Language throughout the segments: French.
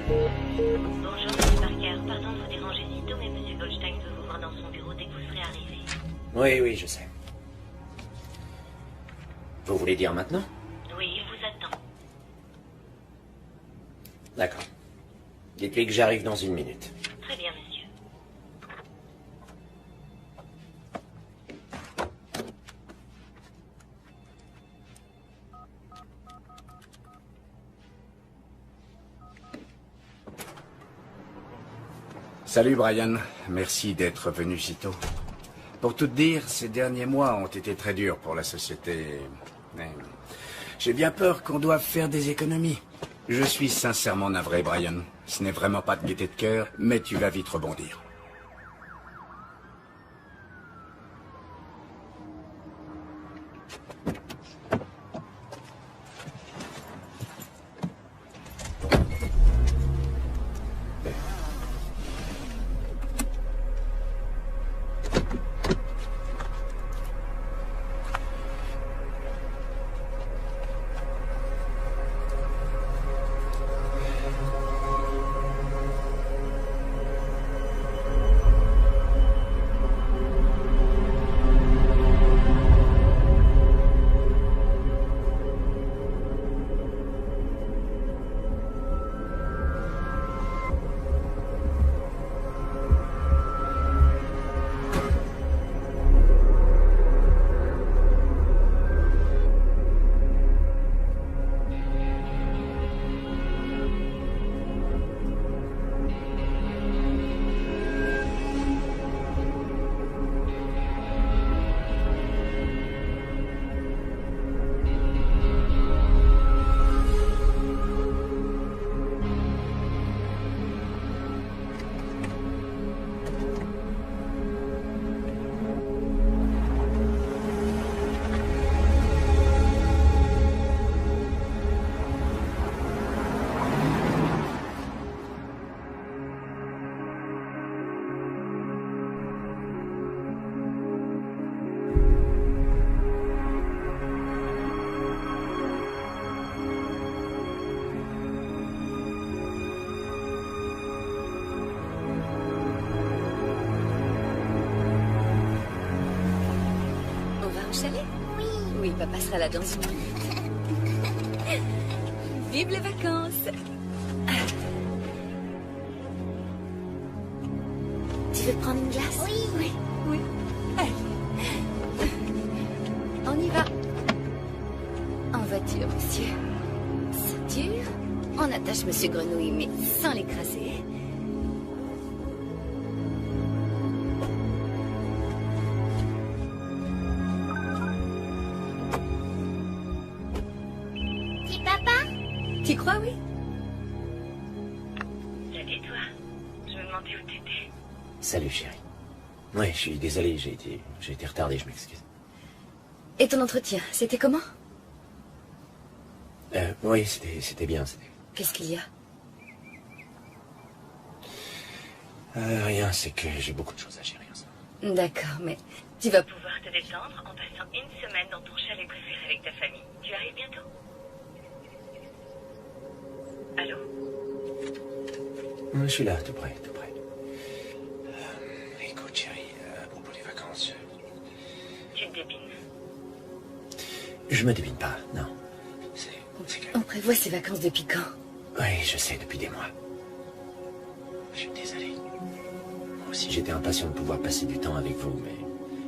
Bonjour, Monsieur Parker. Pardon de vous déranger si tôt, mais Monsieur Goldstein veut vous voir dans son bureau dès que vous serez arrivé. Oui, oui, je sais. Vous voulez dire maintenant? Oui, il vous attend. D'accord. Dites-lui que j'arrive dans une minute. Très bien, monsieur. Salut Brian, merci d'être venu si tôt. Pour tout te dire, ces derniers mois ont été très durs pour la société. Mais j'ai bien peur qu'on doive faire des économies. Je suis sincèrement navré, Brian. Ce n'est vraiment pas de gaieté de cœur, mais tu vas vite rebondir. Oui. Oui, papa sera là dans une minute. Vive les vacances. Tu veux prendre une glace? Oui. Oui, oui. Allez. On y va. En voiture, monsieur. Ceinture. On attache Monsieur Grenouille, mais sans l'écraser. Tu crois, oui? Salut, toi. Je me demandais où t'étais. Salut, chérie. Ouais, je suis désolé, j'ai été retardé, je m'excuse. Et ton entretien, c'était comment? Oui, c'était bien, c'était... Qu'est-ce qu'il y a? Rien, c'est que j'ai beaucoup de choses à gérer en ce moment. D'accord, mais tu vas pouvoir te détendre en passant une semaine dans ton chalet préféré avec ta famille. Tu arrives bientôt? Allô? Je suis là, tout près, tout près. Écoute, chérie, à propos des vacances... Tu te dépines? Je me dépine pas, non. C'est que... On prévoit ces vacances depuis quand? Oui, je sais, depuis des mois. Je suis désolé. Moi aussi, j'étais impatient de pouvoir passer du temps avec vous, mais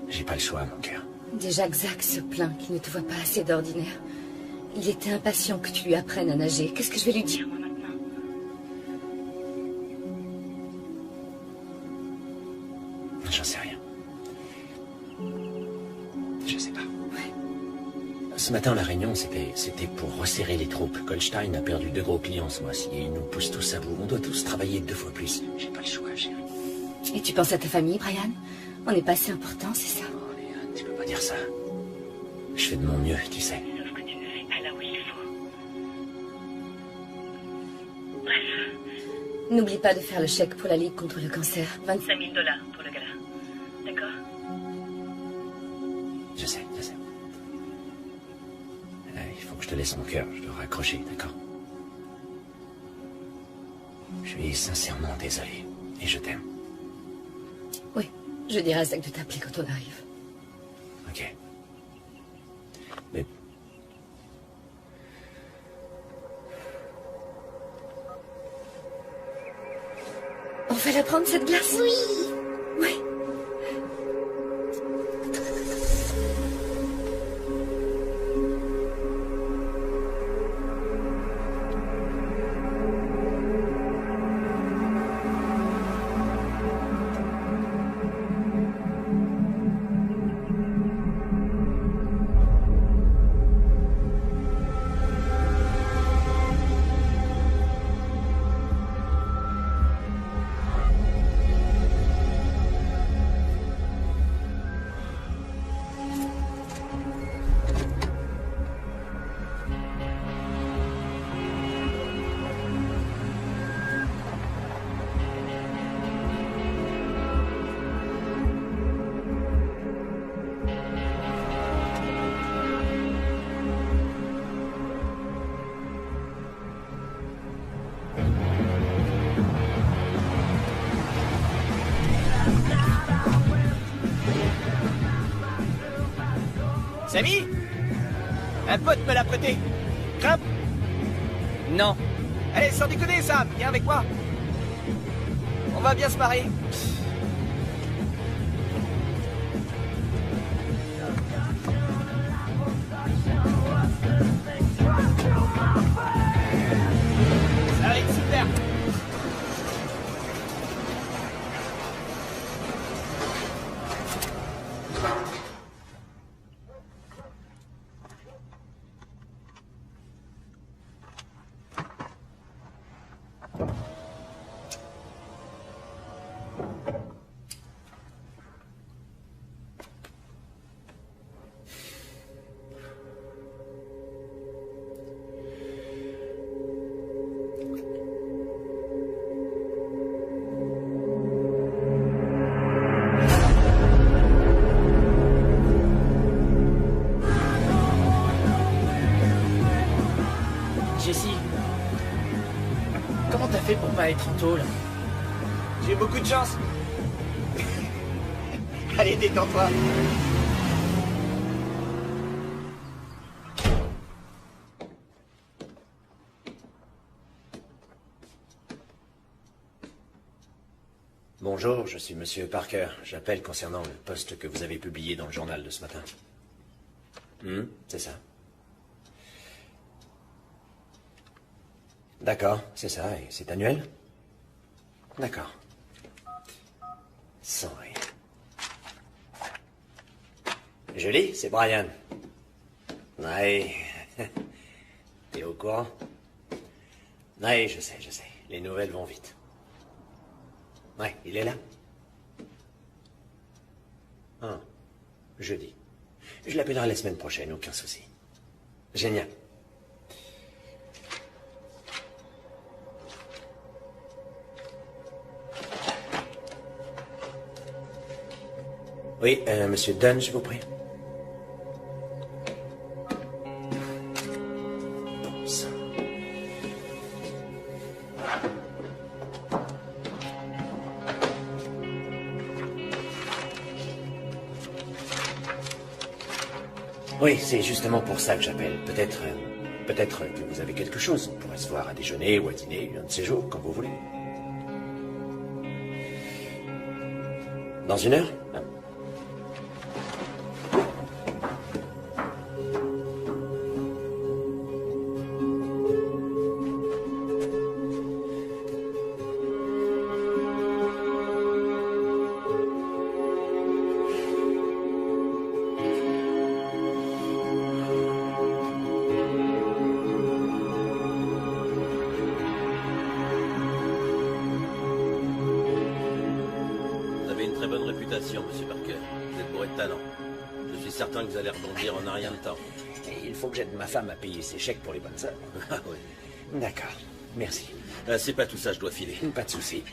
j'ai pas le choix, mon cœur. Déjà, Xac se plaint qu'il ne te voit pas assez d'ordinaire. Il était impatient que tu lui apprennes à nager. Qu'est-ce que je vais lui dire, moi, maintenant? J'en sais rien. Je sais pas. Ouais. Ce matin, la réunion, c'était pour resserrer les troupes. Goldstein a perdu 2 gros clients ce mois-ci et il nous pousse tous à bout. On doit tous travailler 2 fois plus. J'ai pas le choix, chérie. Et tu penses à ta famille, Brian? On n'est pas assez important, c'est ça? Oh, Léa, tu peux pas dire ça. Je fais de mon mieux, tu sais. Sauf que tu ne fais pas là où il faut. Bref. N'oublie pas de faire le chèque pour la Ligue contre le cancer. 25 000 $ pour le gala. D'accord? Je sais, je sais. Il faut que je te laisse mon cœur. Je dois raccrocher, d'accord? Je suis sincèrement désolé. Et je t'aime. Oui, je dirai à Zach de t'appeler quand on arrive. Ok. Mais... On va la prendre cette glace? Oui. Oui. Samy? Un pote me l'a prêté. Grimpe? Non. Allez, sans déconner, Sam, viens avec moi. On va bien se marrer. Ça va être super. Jessie, comment t'as fait pour pas être en tôle? J'ai beaucoup de chance. Allez, détends-toi. Bonjour, je suis Monsieur Parker. J'appelle concernant le post que vous avez publié dans le journal de ce matin. C'est ça. D'accord, c'est ça, et c'est annuel? D'accord. Sans rire. Julie, c'est Brian. Ouais. T'es au courant? Ouais, je sais. Les nouvelles vont vite. Ouais, il est là? Ah, jeudi. Je l'appellerai la semaine prochaine, aucun souci. Génial. Oui, Monsieur Dunn, je vous prie. Bon sang. Oui, c'est justement pour ça que j'appelle. Peut-être que vous avez quelque chose. On pourrait se voir à déjeuner ou à dîner, un de ces jours, quand vous voulez. Dans 1 heure? Ah. Monsieur Parker. Vous êtes bourré de talent. Je suis certain que vous allez rebondir en un rien de temps. Et il faut que j'aide ma femme à payer ses chèques pour les bonnes œuvres. Ah oui. D'accord. Merci. C'est pas tout ça, je dois filer. Pas de souci.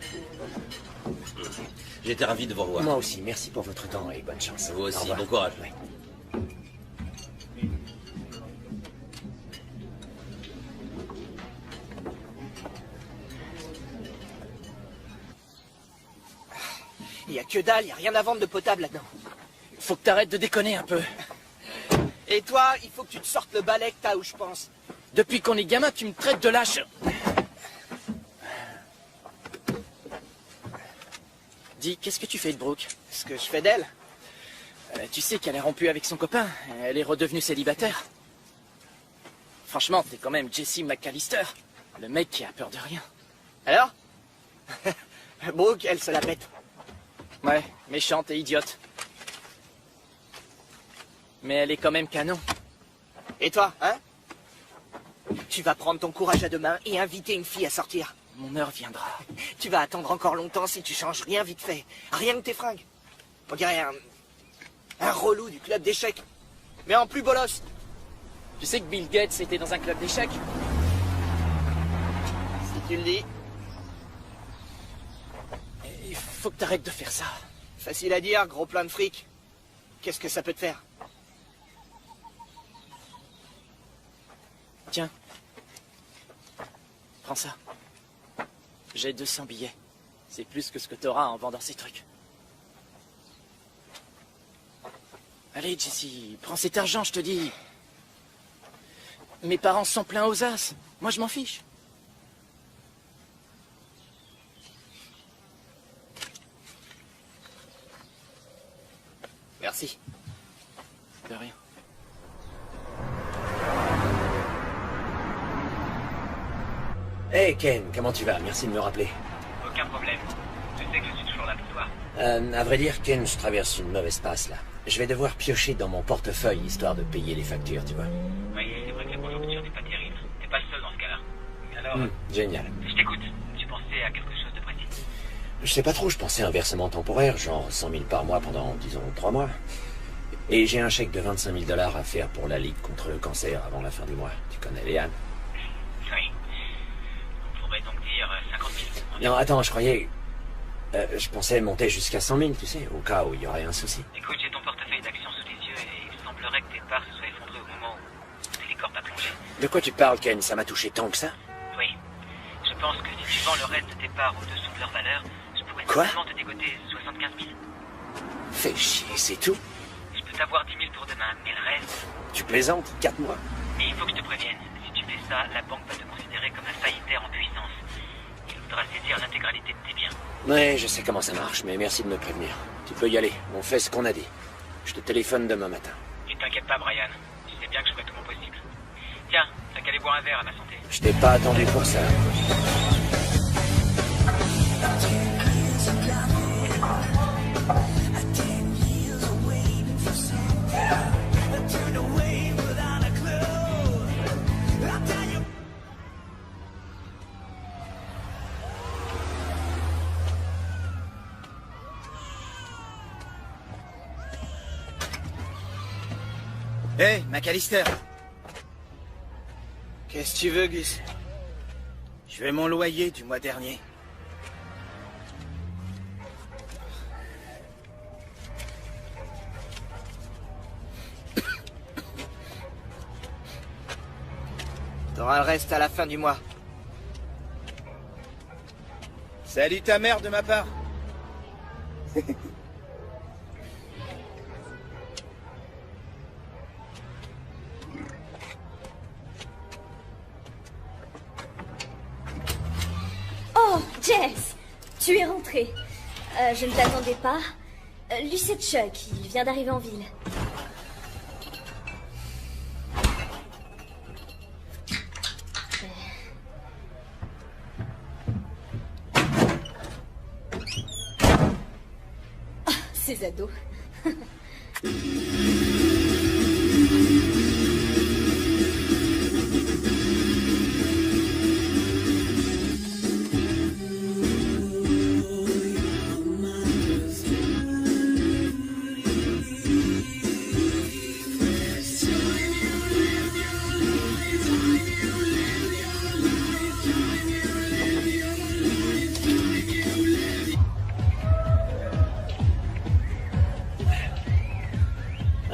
J'étais ravi de vous revoir. Moi aussi. Merci pour votre temps et bonne chance. Vous aussi. Bon courage. Ouais. y a que dalle, y a rien à vendre de potable là-dedans. Faut que t'arrêtes de déconner un peu. Et toi, il faut que tu te sortes le balai que t'as où je pense. Depuis qu'on est gamin, tu me traites de lâche. Dis, qu'est-ce que tu fais de Brooke? Ce que je fais d'elle? Tu sais qu'elle est rompue avec son copain. Elle est redevenue célibataire. Franchement, t'es quand même Jesse McAllister. Le mec qui a peur de rien. Alors? Brooke, elle se la pète. Ouais, méchante et idiote. Mais elle est quand même canon. Et toi, hein? Tu vas prendre ton courage à deux mains et inviter une fille à sortir. Mon heure viendra. Tu vas attendre encore longtemps si tu changes rien vite fait. Rien que tes fringues. On dirait un relou du club d'échecs. Mais en plus bolos. Tu sais que Bill Gates était dans un club d'échecs? Si tu le dis. Il faut que t'arrêtes de faire ça. Facile à dire, gros plein de fric. Qu'est-ce que ça peut te faire? Tiens. Prends ça. J'ai 200 billets. C'est plus que ce que t'auras en vendant ces trucs. Allez, Jesse, prends cet argent, je te dis. Mes parents sont pleins aux as. Moi, je m'en fiche. Merci. De rien. Hey Ken, comment tu vas? Merci de me rappeler. Aucun problème. Je sais que je suis toujours là pour toi. À vrai dire, Ken, je traverse une mauvaise passe là. Je vais devoir piocher dans mon portefeuille histoire de payer les factures, tu vois. Oui, c'est vrai que la conjoncture n'est pas terrible. T'es pas le seul dans ce cas-là. Alors, Génial. je t'écoute. Tu pensais à quelque chose de précis? Je sais pas trop, je pensais à un versement temporaire, genre 100 000 par mois pendant, disons, 3 mois. Et j'ai un chèque de 25 000 $ à faire pour la Ligue contre le cancer avant la fin du mois. Tu connais Léane? Oui. On pourrait donc dire 50 000. Non, attends, je croyais... je pensais monter jusqu'à 100 000, tu sais, au cas où il y aurait un souci. Écoute, j'ai ton portefeuille d'actions sous les yeux et il semblerait que tes parts se soient effondrées au moment où Télécorp a plongé. De quoi tu parles, Ken? Ça m'a touché tant que ça? Oui. Je pense que si tu vends le reste de tes parts au-dessous de leur valeur, je pourrais Quoi? seulement te dégoter 75 000. Fais chier, c'est tout? Je peux t'avoir 10 000 pour demain, mais le reste... Tu plaisantes? 4 mois? Mais il faut que je te prévienne. Si tu fais ça, la banque va te considérer comme un faillitaire en puissance. Il voudra saisir l'intégralité de tes biens. Ouais, je sais comment ça marche, mais merci de me prévenir. Tu peux y aller, on fait ce qu'on a dit. Je te téléphone demain matin. Et t'inquiète pas, Brian. Tu sais bien que je ferai tout mon possible. Tiens, t'as qu'à aller boire un verre à ma santé. Je t'ai pas attendu pour ça. Hey, McAllister. Qu'est-ce que tu veux, Gus? Je vais mon loyer du mois dernier. T'auras le reste à la fin du mois. Salut ta mère de ma part. Oh, Jess! Tu es rentré. Je ne t'attendais pas. Lui, c'est Chuck. Il vient d'arriver en ville. Ah, ces ados.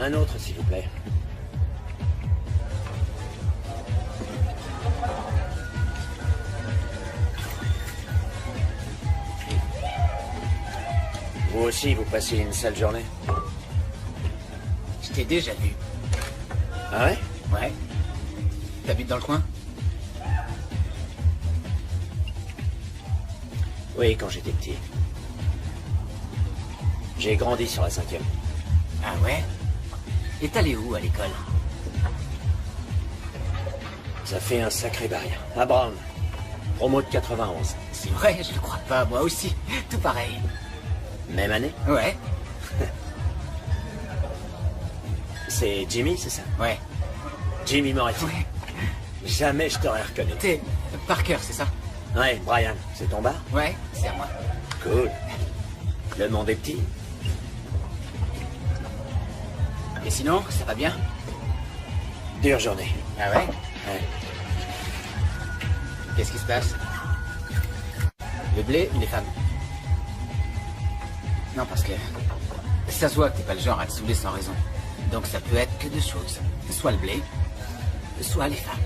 Un autre, s'il vous plaît. Vous aussi, vous passez une sale journée? Je t'ai déjà vu. Ah ouais? Ouais. T'habites dans le coin? Oui, quand j'étais petit. J'ai grandi sur la 5e. Ah ouais? Et t'allais où à l'école? Ça fait un sacré bail. À Brown. Promo de 91. C'est vrai, je le crois pas, moi aussi. Tout pareil. Même année? Ouais. C'est Jimmy, c'est ça? Ouais. Jimmy Moretti. Ouais. Jamais je t'aurais reconnu. T'es Parker, c'est ça? Ouais, Brian, c'est ton bar? Ouais, c'est à moi. Cool. Le monde est petit. Et sinon, ça va bien? Dure journée. Ah ouais? Ouais. Qu'est-ce qui se passe? Le blé ou les femmes? Non, parce que ça se voit que t'es pas le genre à te saouler sans raison. Donc ça peut être que deux choses. Soit le blé, soit les femmes.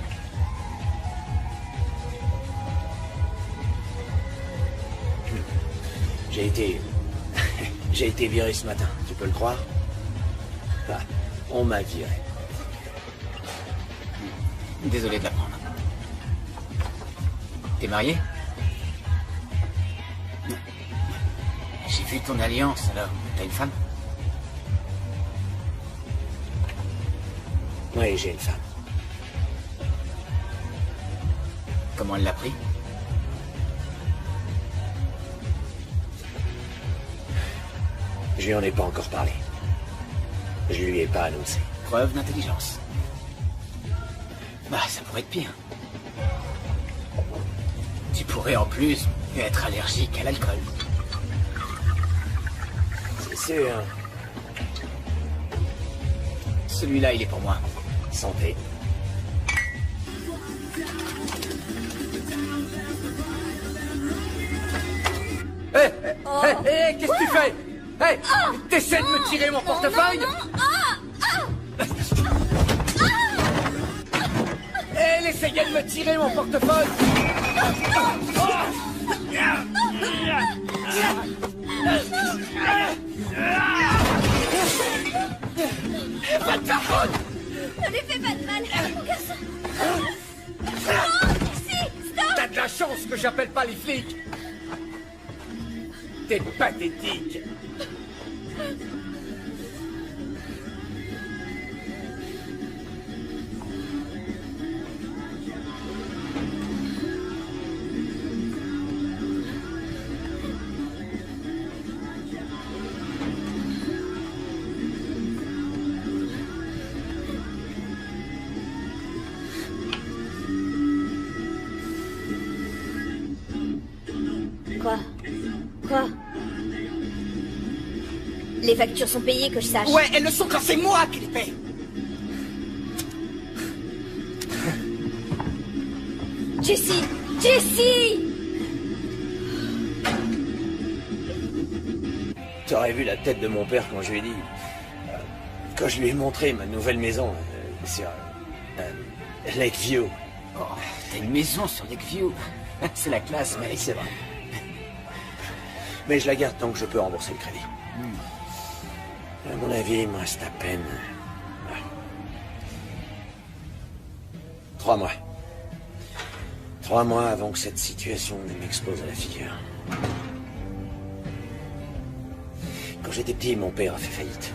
J'ai été... J'ai été viré ce matin, tu peux le croire? Ah, on m'a viré. Désolé de l'apprendre. T'es marié? J'ai vu ton alliance, alors. T'as une femme? Oui, j'ai une femme. Comment elle l'a pris? Je lui en ai pas encore parlé. Je lui ai pas annoncé. Preuve d'intelligence. Bah, ça pourrait être pire. Tu pourrais en plus être allergique à l'alcool. C'est sûr. Celui-là, il est pour moi. Santé. Hé, qu'est-ce que tu fais? Hé, t'essaies de me tirer mon portefeuille? Elle essayait de me tirer mon portefeuille. Va te faire foutre! Ne lui fais pas de mal, mon garçon! Non! Si! Stop! T'as de la chance que j'appelle pas les flics. T'es pathétique. Quoi? Les factures sont payées, que je sache. Ouais, elles le sont quand c'est moi qui les paye. Jessie! Jessie! T'aurais vu la tête de mon père quand je lui ai dit... Quand je lui ai montré ma nouvelle maison sur... Lakeview. Oh, t'as une maison sur Lakeview. C'est la classe, Oui, mec. c'est vrai. Mais je la garde tant que je peux rembourser le crédit. À mon avis, il me reste à peine... 3 mois. 3 mois avant que cette situation ne m'explose à la figure. Quand j'étais petit, mon père a fait faillite.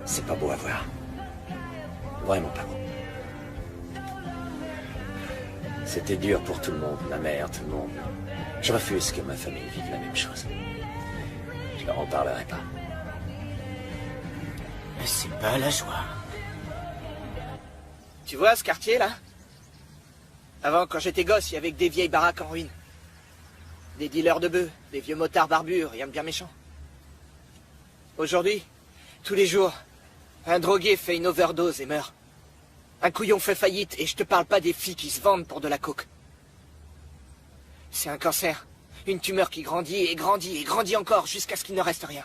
C'est pas beau à voir. Vraiment pas beau. C'était dur pour tout le monde, ma mère, tout le monde. Je refuse que ma famille vive la même chose. Je leur en parlerai pas. Mais c'est pas la joie. Tu vois ce quartier là? Avant, quand j'étais gosse, il y avait que des vieilles baraques en ruine. Des dealers de bœufs, des vieux motards barbus, rien de bien méchant. Aujourd'hui, tous les jours, un drogué fait une overdose et meurt. Un couillon fait faillite, et je te parle pas des filles qui se vendent pour de la coke. C'est un cancer, une tumeur qui grandit et grandit et grandit encore jusqu'à ce qu'il ne reste rien.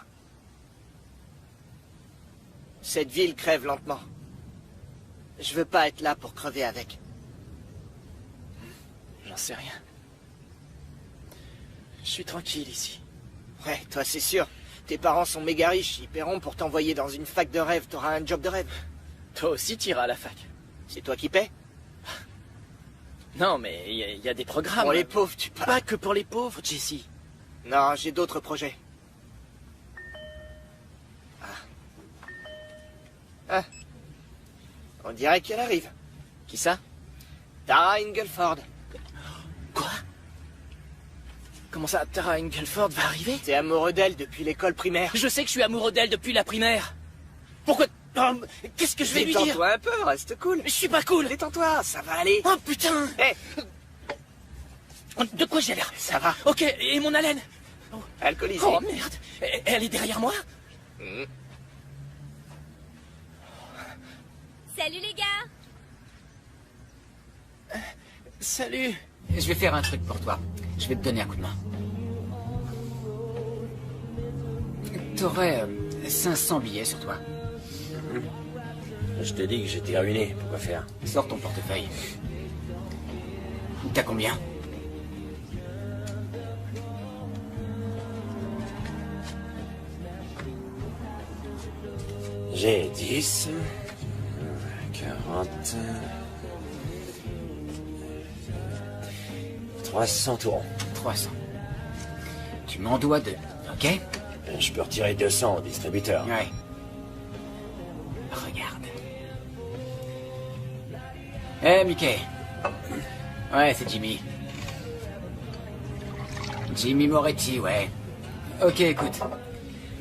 Cette ville crève lentement. Je veux pas être là pour crever avec. J'en sais rien. Je suis tranquille ici. Ouais, toi c'est sûr. Tes parents sont méga riches, ils paieront pour t'envoyer dans une fac de rêve, t'auras un job de rêve. Toi aussi t'iras à la fac. C'est toi qui paies? Non, mais il y a des programmes. Pour les pauvres, tu parles. Pas que pour les pauvres, Jesse. Non, j'ai d'autres projets. Ah. On dirait qu'elle arrive. Qui ça? Tara Ingleford. Quoi? Comment ça, Tara Ingleford va arriver? T'es amoureux d'elle depuis l'école primaire. Je sais que je suis amoureux d'elle depuis la primaire. Pourquoi? Oh, qu'est-ce que je vais lui dire? Détends-toi un peu, reste cool. Je suis pas cool. Détends-toi, ça va aller. Oh putain! Hé, De quoi j'ai l'air? ça va. Ok, et mon haleine? Alcoolisé. Oh merde! Elle est derrière moi? Salut les gars! Salut! Je vais faire un truc pour toi. Je vais te donner un coup de main. T'aurais 500 billets sur toi. Je te dis que j'étais ruiné. Pourquoi faire? Sors ton portefeuille. T'as combien? J'ai 10, 40, 300 tours. 300. Tu m'en dois 2, ok? Je peux retirer 200 au distributeur. Ouais. Regarde. Eh, Mickey. Ouais, c'est Jimmy. Jimmy Moretti, ouais. Ok, écoute.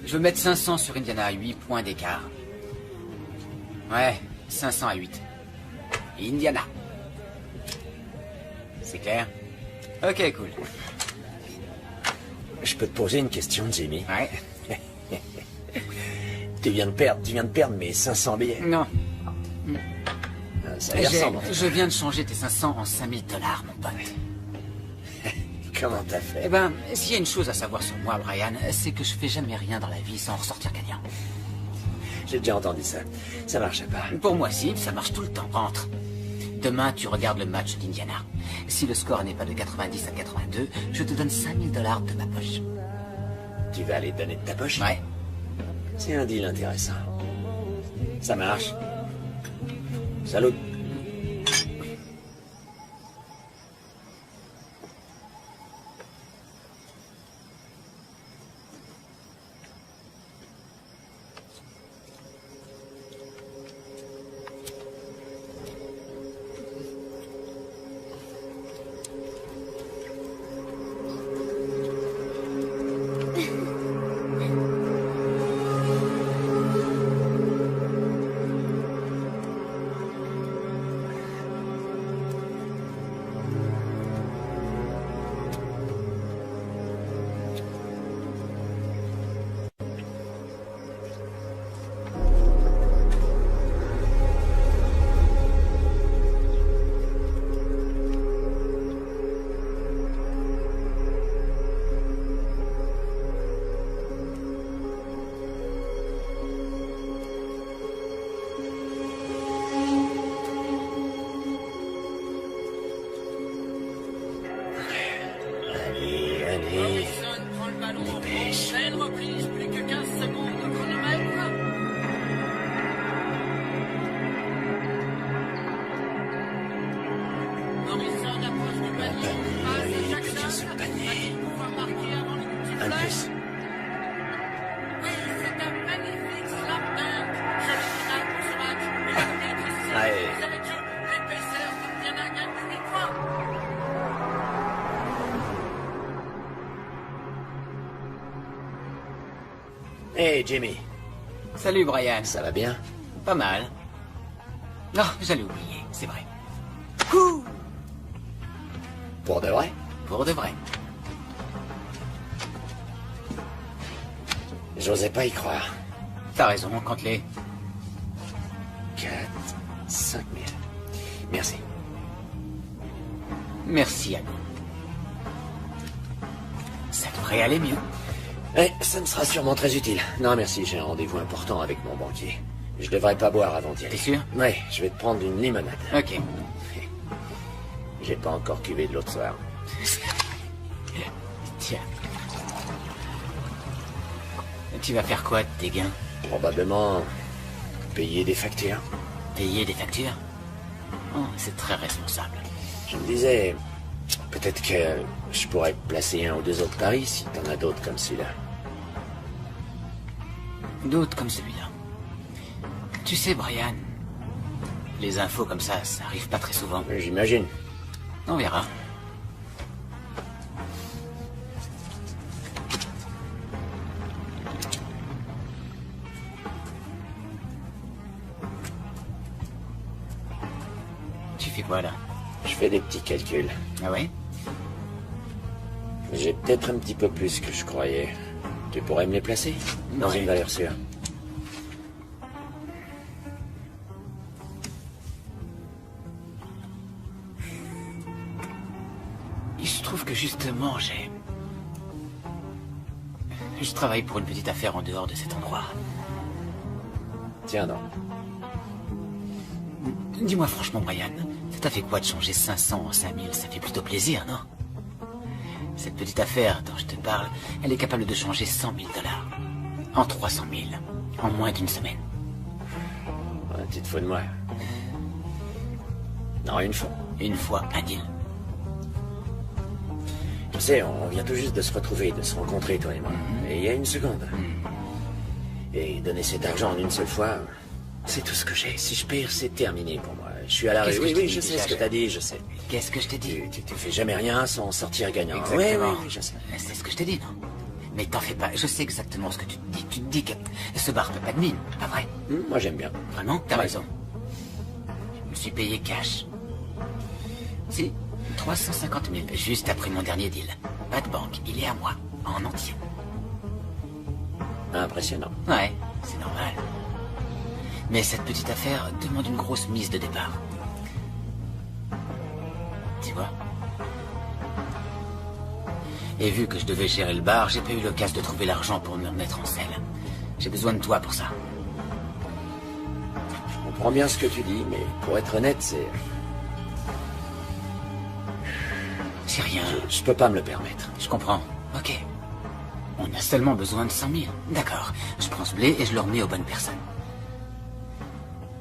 Je veux mettre 500 sur Indiana, 8 points d'écart. Ouais, 500 à 8. Indiana. C'est clair? Ok, cool. Je peux te poser une question, Jimmy? Ouais. Tu viens de perdre mes 500 billets. Non. Ça y ressemble. Je viens de changer tes 500 en 5000 $, mon pote. Comment t'as fait? Eh ben, s'il y a une chose à savoir sur moi, Brian, c'est que je fais jamais rien dans la vie sans ressortir gagnant. J'ai déjà entendu ça. Ça marchait pas. Pour moi, si, ça marche tout le temps. Rentre. Demain, tu regardes le match d'Indiana. Si le score n'est pas de 90 à 82, je te donne 5000 $ de ma poche. Tu vas aller te donner de ta poche? Ouais. C'est un deal intéressant. Ça marche. Salut. Hey, Jimmy. Salut, Brian. Ça va bien? Pas mal. Non, j'allais oublier, c'est vrai. Pour de vrai? Pour de vrai. J'osais pas y croire. T'as raison, compte-les. 4, 5 000. Merci. Merci à nous. Ça devrait aller mieux. Eh, ça me sera sûrement très utile. Non, merci, j'ai un rendez-vous important avec mon banquier. Je devrais pas boire avant d'y aller. T'es sûr? Ouais, je vais te prendre une limonade. Ok. J'ai pas encore cuvé de l'autre soir. Tiens. Tu vas faire quoi de tes gains? Probablement payer des factures. Payer des factures? Oh, c'est très responsable. Je me disais, peut-être que je pourrais placer un ou deux autres paris si t'en as d'autres comme celui-là. D'autres comme celui-là. Tu sais, Brian, les infos comme ça arrive pas très souvent. J'imagine. On verra. Tu fais quoi, là? Je fais des petits calculs. Ah ouais? J'ai peut-être un petit peu plus que je croyais. Tu pourrais me les placer? Dans une valeur sûre. Il se trouve que justement, je travaille pour une petite affaire en dehors de cet endroit. Tiens donc. Dis-moi franchement, Brian, ça t'a fait quoi de changer 500 en 5000? Ça fait plutôt plaisir, non? Cette petite affaire dont je te parle, elle est capable de changer 100 000 $. En 300 000. En moins d'une semaine. Ouais, tu te fous de moi. Non, une fois. Une fois, un deal. Tu sais, on vient tout juste de se retrouver, de se rencontrer, toi et moi. Et il y a une seconde. Et donner cet argent en une seule fois, c'est tout ce que j'ai. Si je perds, c'est terminé pour moi. Je suis à la rue. Oui, je sais ce que t'as dit, je sais. Qu'est-ce que je t'ai dit? Tu fais jamais rien sans sortir gagnant. Exactement. Oui, je sais. C'est ce que je t'ai dit, non? Mais t'en fais pas, je sais exactement ce que tu te dis. Tu te dis que ce bar peut pas de mine, pas vrai? Moi, j'aime bien. Vraiment? T'as raison. Je me suis payé cash. Si, 350 000, juste après mon dernier deal. Pas de banque, il est à moi, en entier. Impressionnant. Ouais, c'est normal. Mais cette petite affaire demande une grosse mise de départ. Tu vois? Et vu que je devais gérer le bar, j'ai pas eu l'occasion de trouver l'argent pour me remettre en selle. J'ai besoin de toi pour ça. Je comprends bien ce que tu dis, mais pour être honnête, c'est... C'est rien. Je peux pas me le permettre. Je comprends. Ok. On a seulement besoin de 100 000. D'accord. Je prends ce blé et je le remets aux bonnes personnes.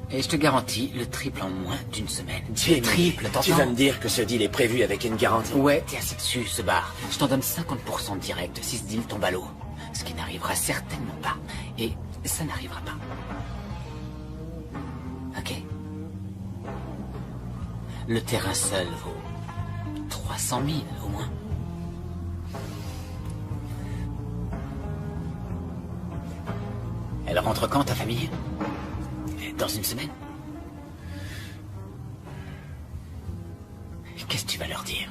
Et je te garantis le triple en moins d'une semaine. Jimmy, triple, t'entends? tu vas me dire que ce deal est prévu avec une garantie? Ouais, t'es assis dessus, ce bar. Je t'en donne 50% direct si ce deal tombe à l'eau. Ce qui n'arrivera certainement pas. Et ça n'arrivera pas. Ok? Le terrain seul vaut 300 000 au moins. Elle rentre quand, ta famille? Dans une semaine? Qu'est-ce que tu vas leur dire?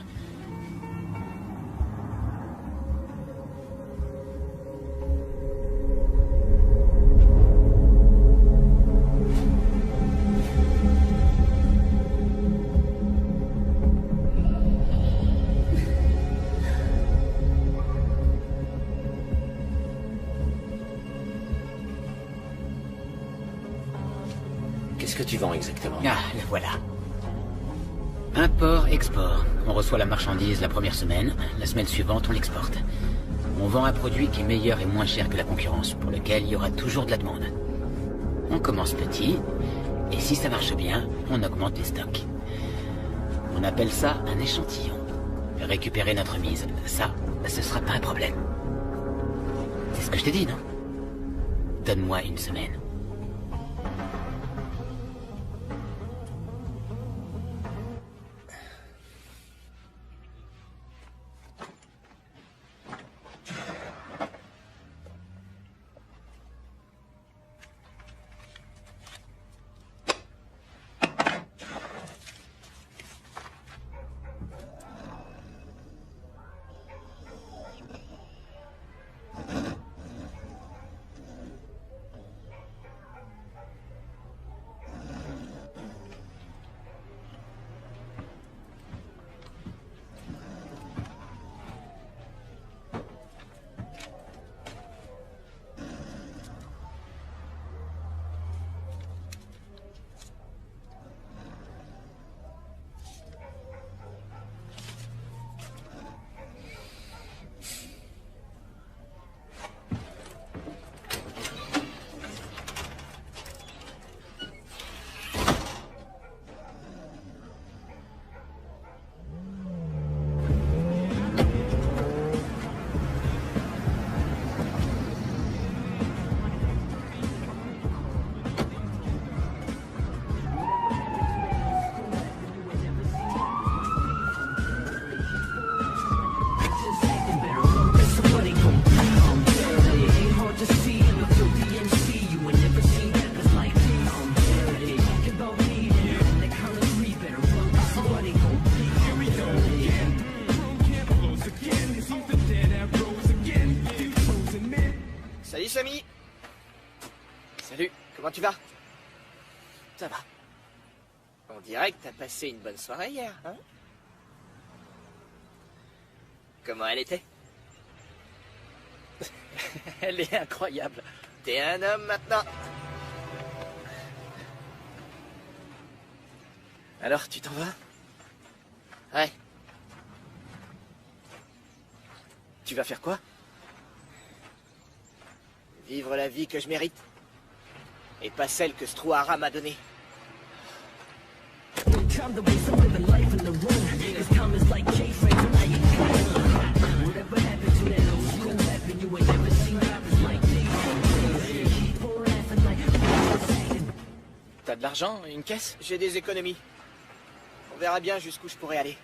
Qu'est-ce que tu vends exactement? Ah, le voilà. Import-export. On reçoit la marchandise la première semaine. La semaine suivante, on l'exporte. On vend un produit qui est meilleur et moins cher que la concurrence, pour lequel il y aura toujours de la demande. On commence petit, et si ça marche bien, on augmente les stocks. On appelle ça un échantillon. Récupérer notre mise, ça, ce sera pas un problème. C'est ce que je t'ai dit, non? Donne-moi une semaine. Sammy. Salut. Comment tu vas? Ça va. On dirait que t'as passé une bonne soirée hier, hein? Comment elle était? Elle est incroyable. T'es un homme maintenant. Alors, tu t'en vas? Ouais. Tu vas faire quoi? Vivre la vie que je mérite. Et pas celle que ce trou à rats m'a donnée. T'as de l'argent? Une caisse? J'ai des économies. On verra bien jusqu'où je pourrais aller.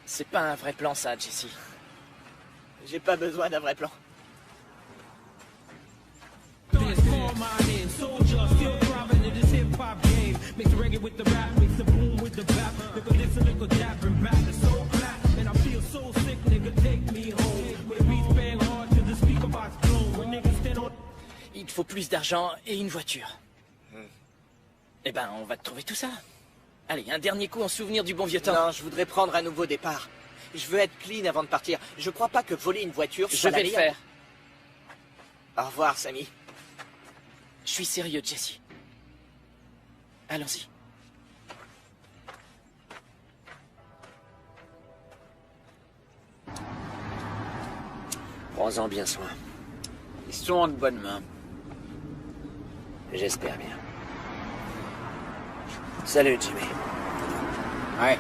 C'est pas un vrai plan, ça, Jesse. J'ai pas besoin d'un vrai plan. Il te faut plus d'argent et une voiture. Eh ben, on va te trouver tout ça. Allez, un dernier coup en souvenir du bon vieux temps. Non, je voudrais prendre un nouveau départ. Je veux être clean avant de partir. Je crois pas que voler une voiture soit Je vais le faire. Au revoir, Sammy. Je suis sérieux, Jesse. Allons-y. Prends-en bien soin. Ils sont en de bonnes mains. J'espère bien. Salut, Jimmy. Ouais.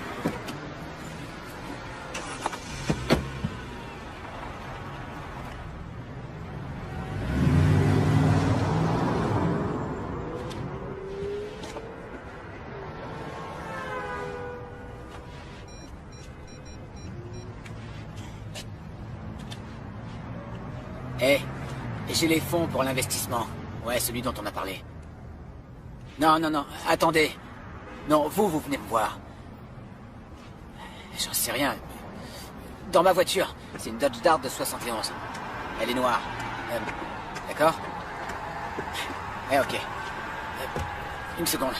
Eh, j'ai les fonds pour l'investissement. Ouais, celui dont on a parlé. Non, non, non, attendez. Non, vous venez me voir. J'en sais rien. Dans ma voiture, c'est une Dodge Dart de 71. Elle est noire. D'accord? Eh, ok. Une seconde.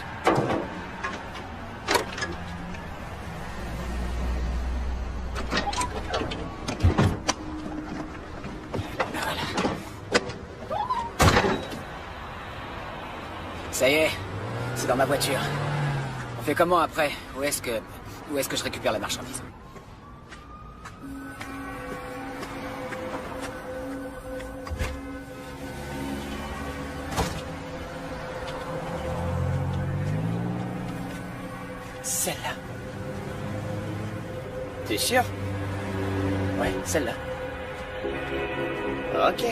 Ça y est, c'est dans ma voiture. On fait comment après? Où est-ce que je récupère la marchandise? Celle-là. T'es sûr? Ouais, celle-là. Ok.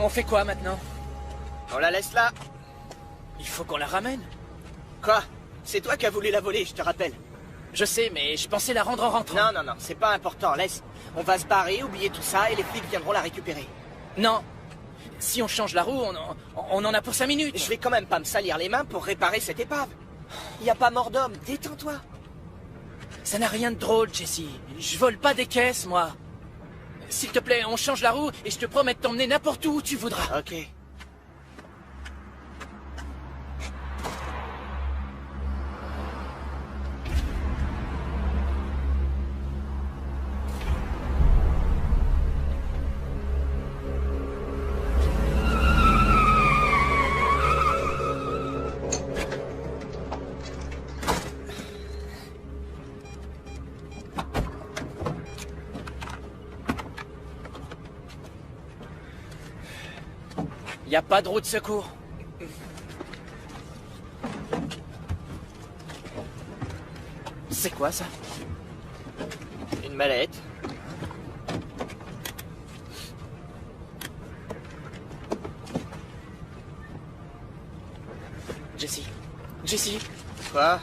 On fait quoi maintenant? On la laisse là. Il faut qu'on la ramène. Quoi? C'est toi qui as voulu la voler, je te rappelle. Je sais, mais je pensais la rendre en rentrant. Non, c'est pas important, laisse. On va se barrer, oublier tout ça, et les flics viendront la récupérer. Non. Si on change la roue, on en a pour 5 minutes. Je vais quand même pas me salir les mains pour réparer cette épave. Y a pas mort d'homme, détends-toi. Ça n'a rien de drôle, Jesse. Je vole pas des caisses, moi. S'il te plaît, on change la roue et je te promets de t'emmener n'importe où tu voudras. Ok. Y a pas de roue de secours. C'est quoi ça? Une mallette. Jesse. Quoi?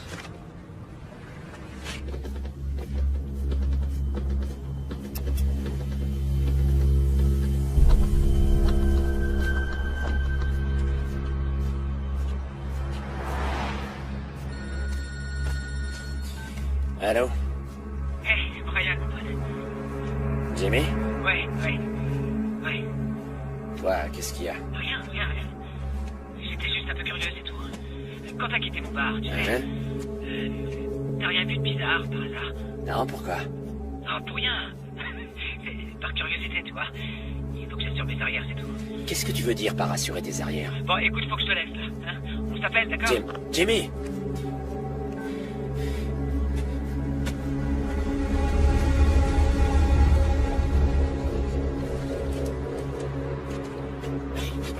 Allô? Hey, Brian, mon pote. Jimmy? Ouais. Toi, qu'est-ce qu'il y a? Rien. J'étais juste un peu curieux, c'est tout. Quand t'as quitté mon bar, tu sais... t'as rien vu de bizarre, par hasard? Non, pourquoi? Non, pour rien. C'est par curiosité, tu vois. Il faut que j'assure mes arrières, c'est tout. Qu'est-ce que tu veux dire par assurer tes arrières? Bon, écoute, faut que je te laisse, là. Hein, on s'appelle, d'accord? Jimmy!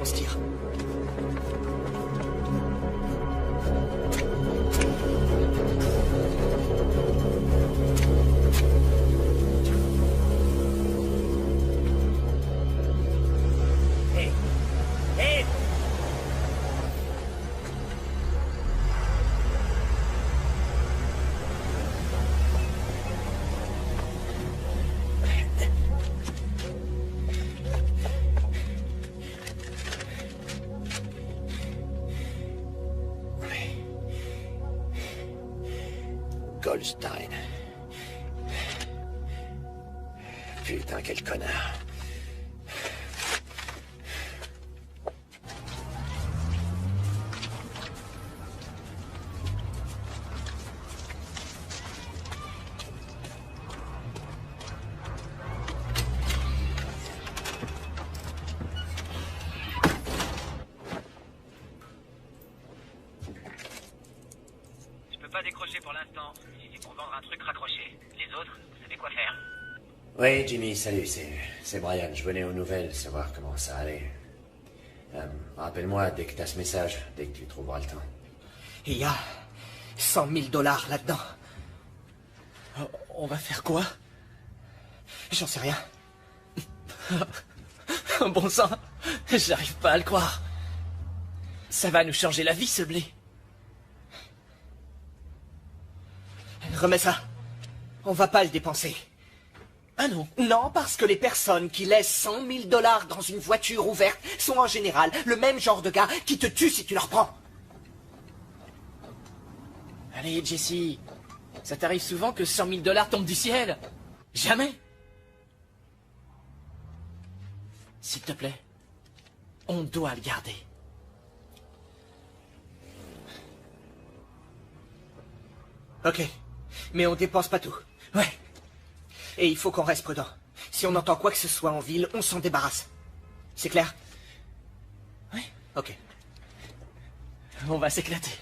On se tire. Hey! Goldstein. Putain, quel connard. Pas décrocher pour l'instant. Si c'est pour vendre un truc, raccroché. Les autres, vous savez quoi faire. Oui, Jimmy, salut, c'est Brian. Je venais aux nouvelles, savoir comment ça allait. Rappelle-moi dès que t'as ce message, dès que tu trouveras le temps. Il y a 100 000 $ là-dedans. On va faire quoi? J'en sais rien. Bon sang, j'arrive pas à le croire. Ça va nous changer la vie, ce blé. Remets ça. On va pas le dépenser. Ah non? Non, parce que les personnes qui laissent 100 000 $ dans une voiture ouverte sont en général le même genre de gars qui te tuent si tu leur prends. Allez, Jesse. Ça t'arrive souvent que 100 000 $ tombent du ciel? Jamais. S'il te plaît, on doit le garder. Ok. Mais on dépense pas tout. Ouais. Et il faut qu'on reste prudent. Si on entend quoi que ce soit en ville, on s'en débarrasse. C'est clair? Oui. Ok. On va s'éclater.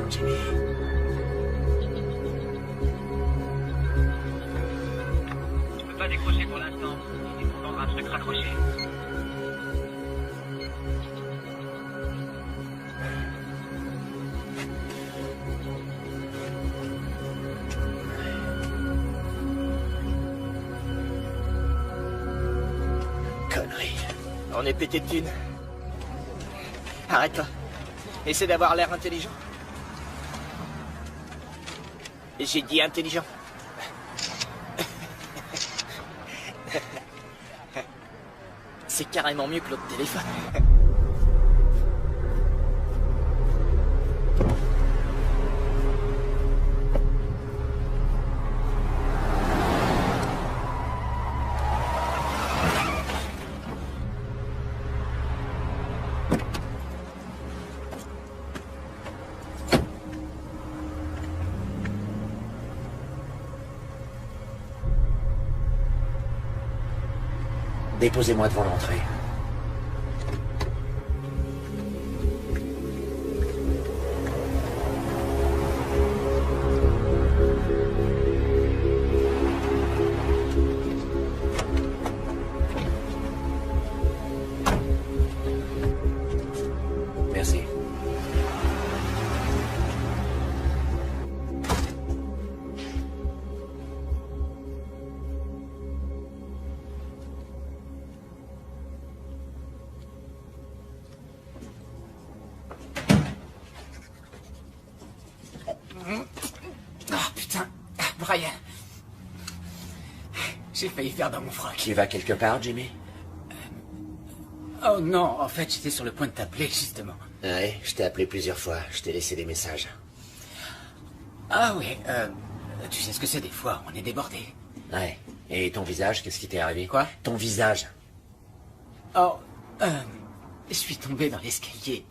Jimmy. Je peux pas décrocher pour l'instant. Il faut entendre un truc raccroché. Connerie. On est pété de thunes. Arrête-toi. Essaie d'avoir l'air intelligent. J'ai dit intelligent. C'est carrément mieux que l'autre téléphone. Déposez-moi devant l'entrée. Merci. Oh putain, Brian. J'ai failli faire dans mon froc. Tu vas quelque part, Jimmy? Oh non, en fait, j'étais sur le point de t'appeler, justement. Ouais, je t'ai appelé plusieurs fois. Je t'ai laissé des messages. Ah oui, tu sais ce que c'est des fois, on est débordé. Ouais. Et ton visage, qu'est-ce qui t'est arrivé? Quoi? Ton visage. Oh, je suis tombé dans l'escalier.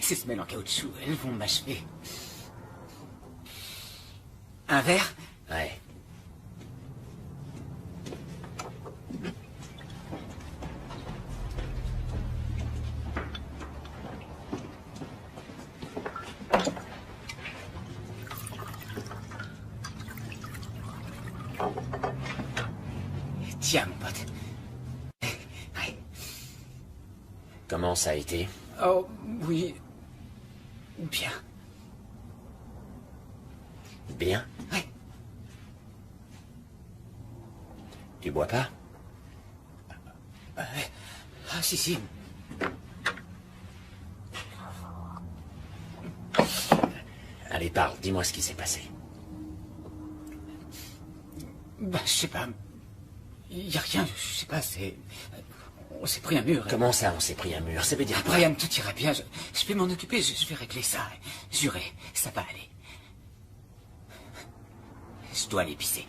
Ces semelles en caoutchouc, elles vont m'achever. Un verre? Ouais. Tiens, mon pote. Ouais. Comment ça a été? Oh, oui. Bien. Bien? Ouais. Tu bois pas? Ah, si, si. Allez, parle. Dis-moi ce qui s'est passé. Bah, je sais pas. Y a rien, je sais pas, c'est... On s'est pris un mur. Comment ça, on s'est pris un mur? Ça veut dire quoi? Brian, tout ira bien. Je vais m'en occuper, je vais régler ça. Juré, ça va aller. Je dois aller pisser.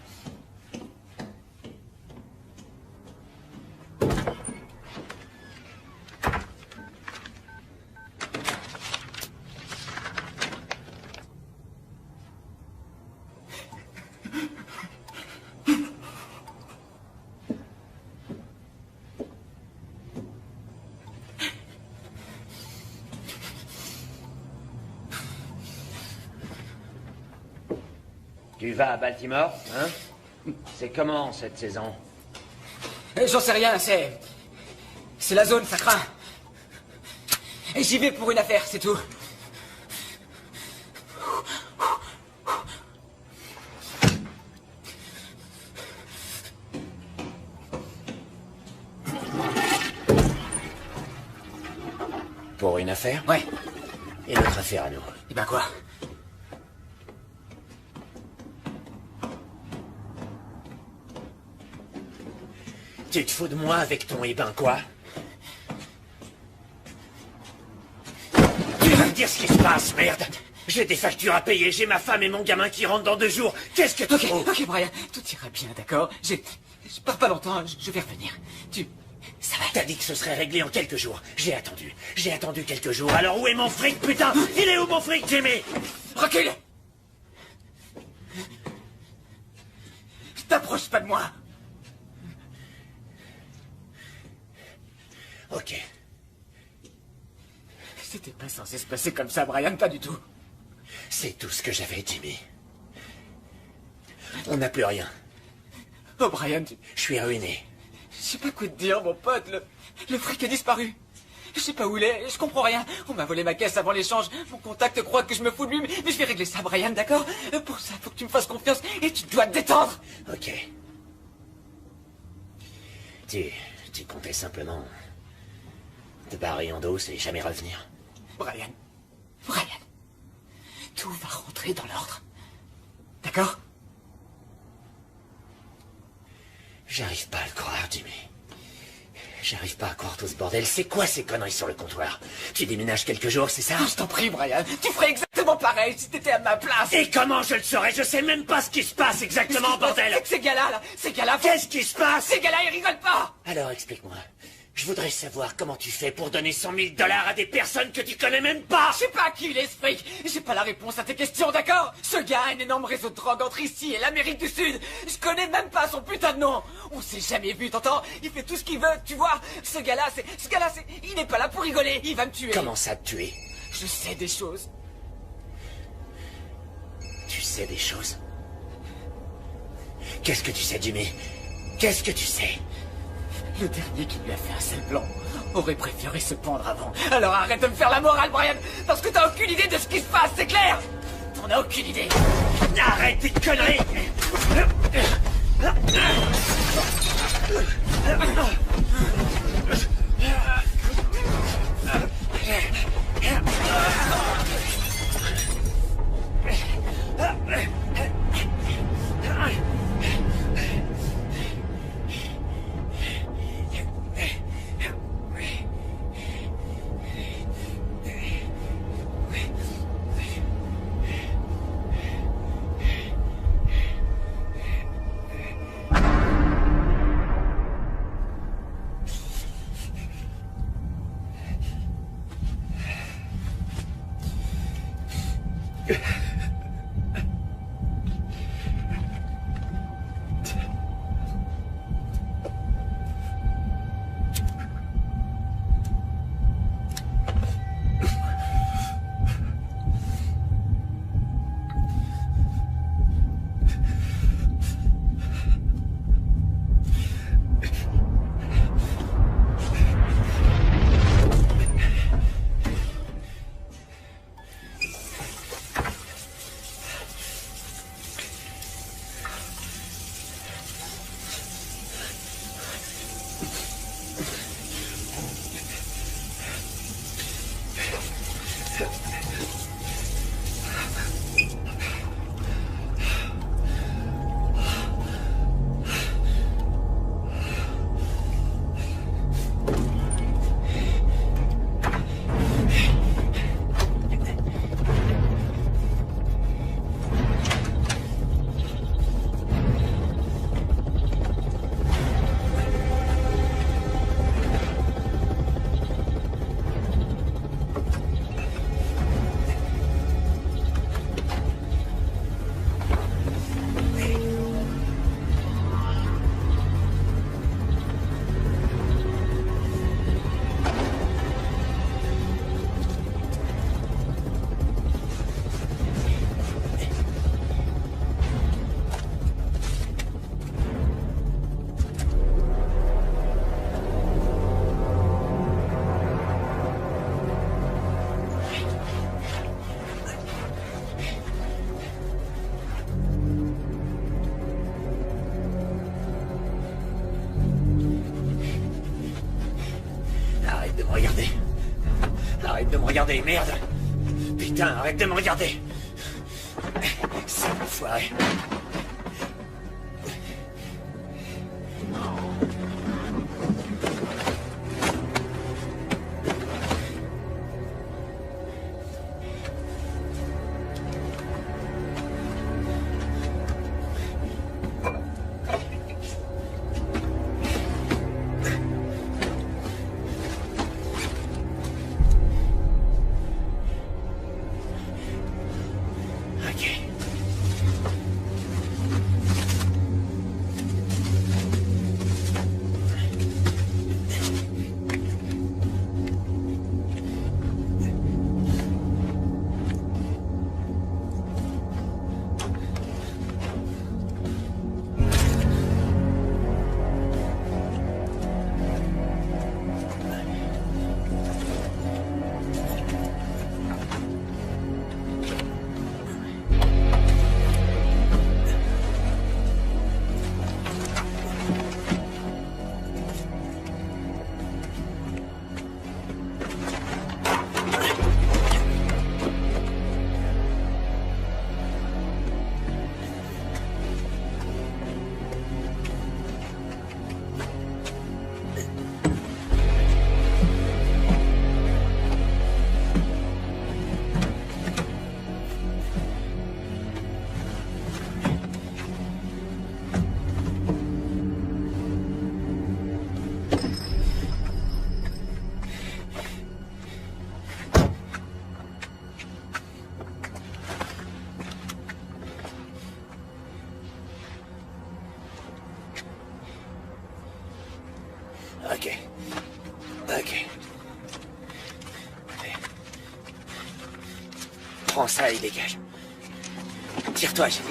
Tu vas à Baltimore, hein? C'est comment, cette saison? J'en sais rien, c'est... C'est la zone, ça craint. Et j'y vais pour une affaire, c'est tout. Pour une affaire? Ouais. Et notre affaire à nous? Eh ben quoi? Tu te fous de moi avec ton eh ben quoi? Tu vas me dire ce qui se passe, merde! J'ai des factures à payer, j'ai ma femme et mon gamin qui rentrent dans 2 jours. Qu'est-ce que tu fous? Ok, Brian, tout ira bien, d'accord? Je pars pas longtemps, je vais revenir. Ça va. T'as dit que ce serait réglé en quelques jours. J'ai attendu quelques jours. Alors où est mon fric, putain? Il est où mon fric, Jimmy? Recule! T'approches pas de moi! Ok. C'était pas censé se passer comme ça, Brian, pas du tout. C'est tout ce que j'avais, Jimmy. On n'a plus rien. Oh, Brian, Je suis ruiné. je sais pas quoi te dire, mon pote. Le fric est disparu. Je sais pas où il est, je comprends rien. On m'a volé ma caisse avant l'échange. Mon contact croit que je me fous de lui, mais je vais régler ça, Brian, d'accord? Pour ça, faut que tu me fasses confiance et tu dois te détendre. Ok. Tu comptais simplement te barrer en douce et jamais revenir. Brian, tout va rentrer dans l'ordre. D'accord? J'arrive pas à le croire, Jimmy. J'arrive pas à croire tout ce bordel. C'est quoi ces conneries sur le comptoir? Tu déménages quelques jours, c'est ça? Je t'en prie, Brian, tu ferais exactement pareil si t'étais à ma place. Et comment je le saurais? Je sais même pas ce qui se passe exactement, bordel. C'est que ces gars-là... Qu'est-ce qui se passe? Ces gars-là, ils rigolent pas. Alors explique-moi. Je voudrais savoir comment tu fais pour donner 100 000 $ à des personnes que tu connais même pas. Je sais pas à qui il est ce fric. J'ai pas la réponse à tes questions, d'accord? Ce gars a un énorme réseau de drogue entre ici et l'Amérique du Sud. Je connais même pas son putain de nom. On s'est jamais vu, t'entends? Il fait tout ce qu'il veut, tu vois? Ce gars-là, il n'est pas là pour rigoler. Il va me tuer. Comment ça te tuer? Je sais des choses. Tu sais des choses? Qu'est-ce que tu sais, Jimmy? Qu'est-ce que tu sais? Le dernier qui lui a fait un sale plan aurait préféré se pendre avant. Alors arrête de me faire la morale, Brian, parce que t'as aucune idée de ce qui se passe, c'est clair? T'en as aucune idée. Arrête tes conneries! Regardez, merde! Putain, arrête de me regarder! C'est enfoiré! Ok. Ok. Prends ça et dégage. Tire-toi, j'ai dit.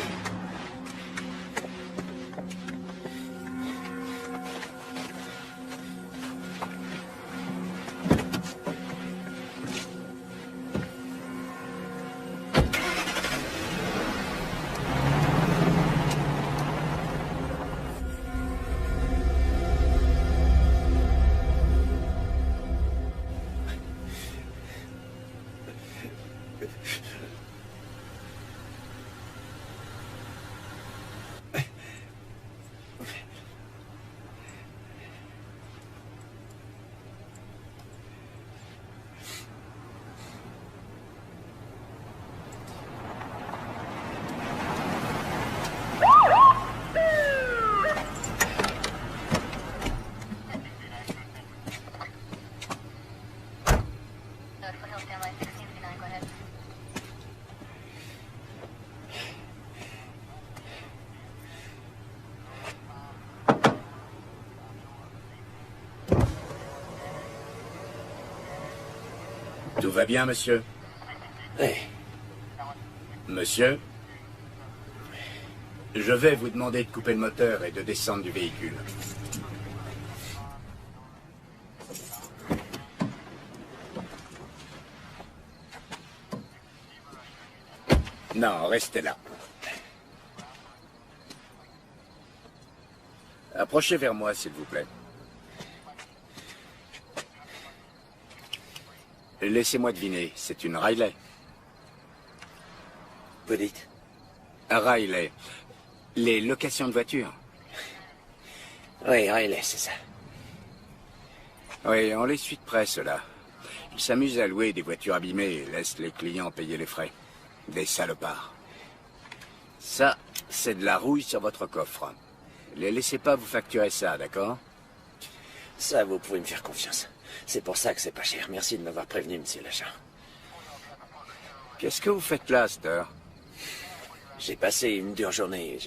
Tout va bien, monsieur? Oui. Monsieur? Je vais vous demander de couper le moteur et de descendre du véhicule. Non, restez là. Approchez vers moi, s'il vous plaît. Laissez-moi deviner, c'est une Riley. Vous dites? Riley. Les locations de voitures. Oui, Riley, c'est ça. Oui, on les suit de près, ceux-là. Ils s'amusent à louer des voitures abîmées et laissent les clients payer les frais. Des salopards. Ça, c'est de la rouille sur votre coffre. Les laissez pas vous facturer ça, d'accord? Ça, vous pouvez me faire confiance. C'est pour ça que c'est pas cher. Merci de m'avoir prévenu, monsieur l'agent. Qu'est-ce que vous faites là, cette heure? J'ai passé une dure journée.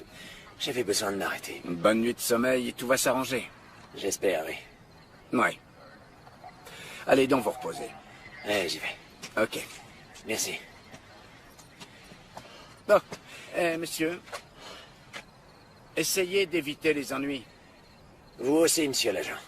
J'avais besoin de m'arrêter. Une bonne nuit de sommeil et tout va s'arranger. J'espère, oui. Oui. Allez donc vous reposer. Allez, j'y vais. Ok. Merci. Bon, monsieur, essayez d'éviter les ennuis. Vous aussi, monsieur l'agent.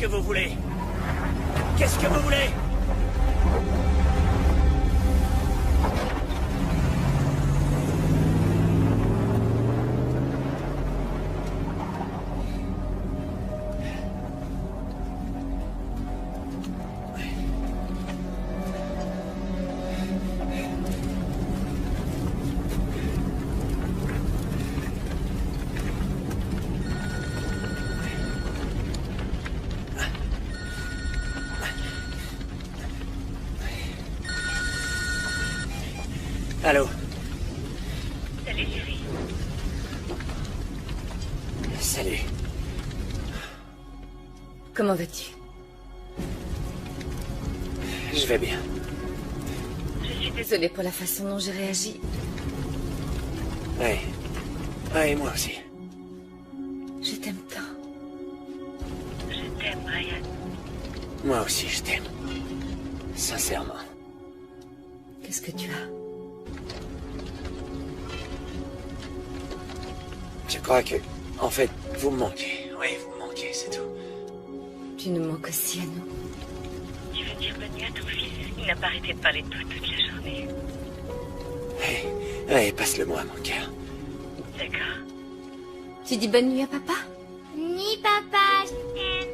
que vous voulez? Qu'est-ce que vous voulez? Allô? Salut, chérie. Salut. Comment vas-tu? Je vais bien. Je suis désolée pour la façon dont j'ai réagi. Oui. Oui, moi aussi. Je t'aime tant. Je t'aime, Brian. Moi aussi, je t'aime. Sincèrement. Qu'est-ce que tu as? Je crois que... En fait, vous me manquez. Oui, vous me manquez, c'est tout. Tu nous manques aussi à nous. Tu veux dire bonne nuit à ton fils? Il n'a pas arrêté de parler de toi toute la journée. Oui, passe-le-moi, mon cœur. D'accord. Tu dis bonne nuit à papa? Ni papa, je t'aime.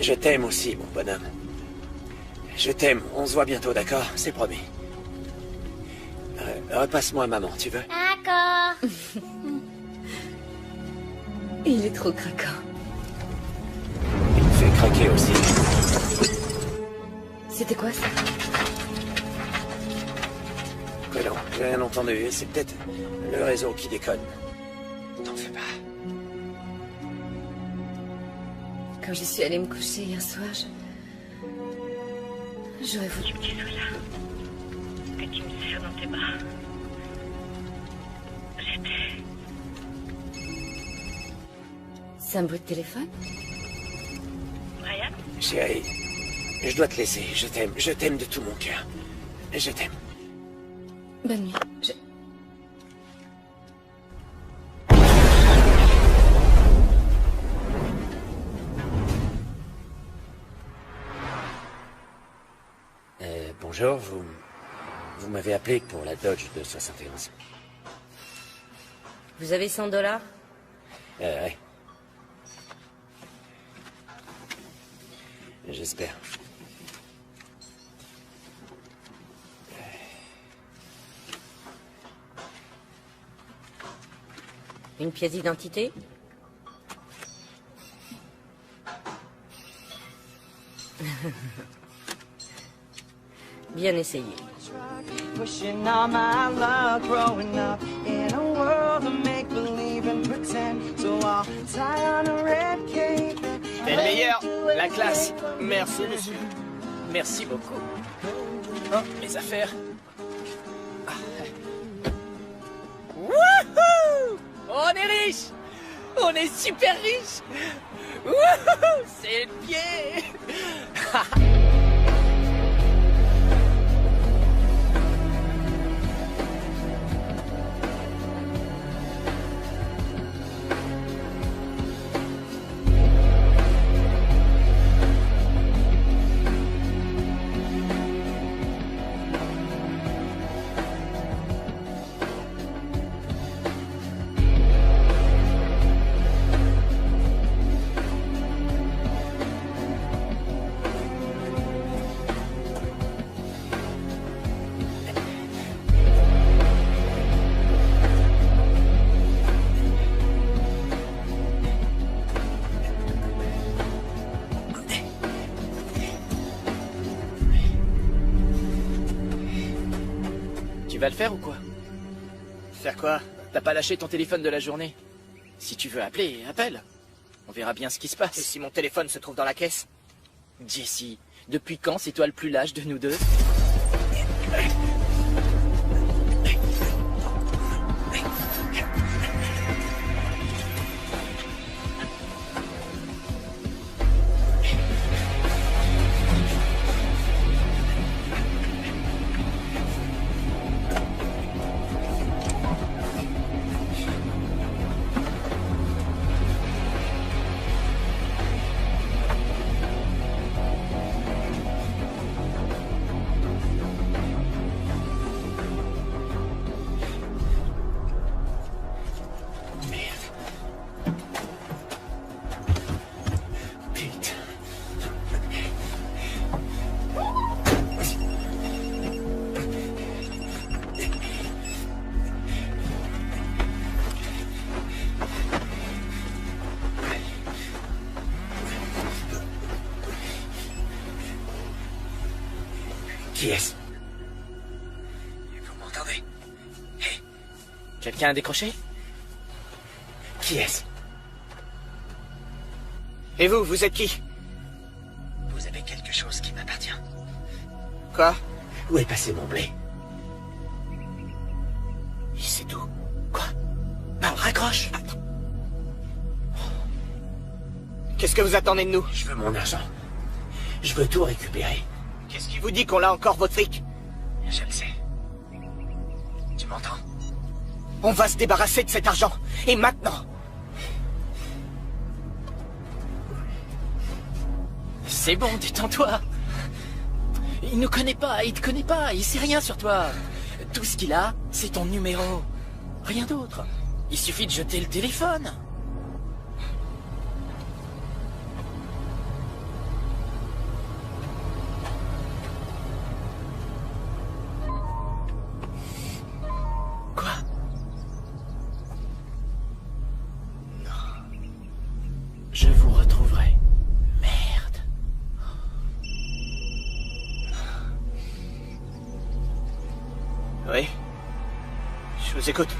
Je t'aime aussi, mon bonhomme. Je t'aime. On se voit bientôt, d'accord? C'est promis. Repasse-moi maman, tu veux? D'accord. Il est trop craquant. Il me fait craquer aussi. C'était quoi ça? Mais non, j'ai rien entendu. C'est peut-être le réseau qui déconne. T'en fais pas. Quand je suis allée me coucher hier soir, j'aurais voulu... Que tu sois là. Que tu me serres dans tes bras. J'étais... C'est un bruit de téléphone? Brian? Chérie, je dois te laisser. Je t'aime de tout mon cœur. Je t'aime. Bonne nuit. Bonjour, vous m'avez appelé pour la Dodge de 71. Vous avez $100? Ouais. J'espère. Une pièce d'identité? Bien essayé. Pushing all my luck, growing up in a world of make believe and pretend. So I'll tie on a red cape. T'es le meilleur, la classe. Merci, monsieur. Merci beaucoup. Oh, mes affaires. Wouhou! On est riche! On est super riche! Wouhou! C'est le pied! Tu vas le faire ou quoi? Faire quoi? T'as pas lâché ton téléphone de la journée? Si tu veux appeler, appelle. On verra bien ce qui se passe. Et si mon téléphone se trouve dans la caisse? Jessie, depuis quand c'est toi le plus lâche de nous deux? Qui est-ce? Vous m'entendez? Hey. Quelqu'un a décroché? Qui est-ce? Et vous êtes qui? Vous avez quelque chose qui m'appartient. Quoi? Où est passé mon blé? Il sait tout. Quoi? Parle, raccroche. Attends. Qu'est-ce que vous attendez de nous? Je veux mon argent. Je veux tout récupérer. Qu'est-ce qui vous dit qu'on a encore votre fric? Je le sais. Tu m'entends? On va se débarrasser de cet argent. Et maintenant. C'est bon, détends-toi. Il nous connaît pas, il te connaît pas, il sait rien sur toi. Tout ce qu'il a, c'est ton numéro. Rien d'autre. Il suffit de jeter le téléphone. Quoi? Non. Je vous retrouverai. Merde. Oui. Je vous écoute.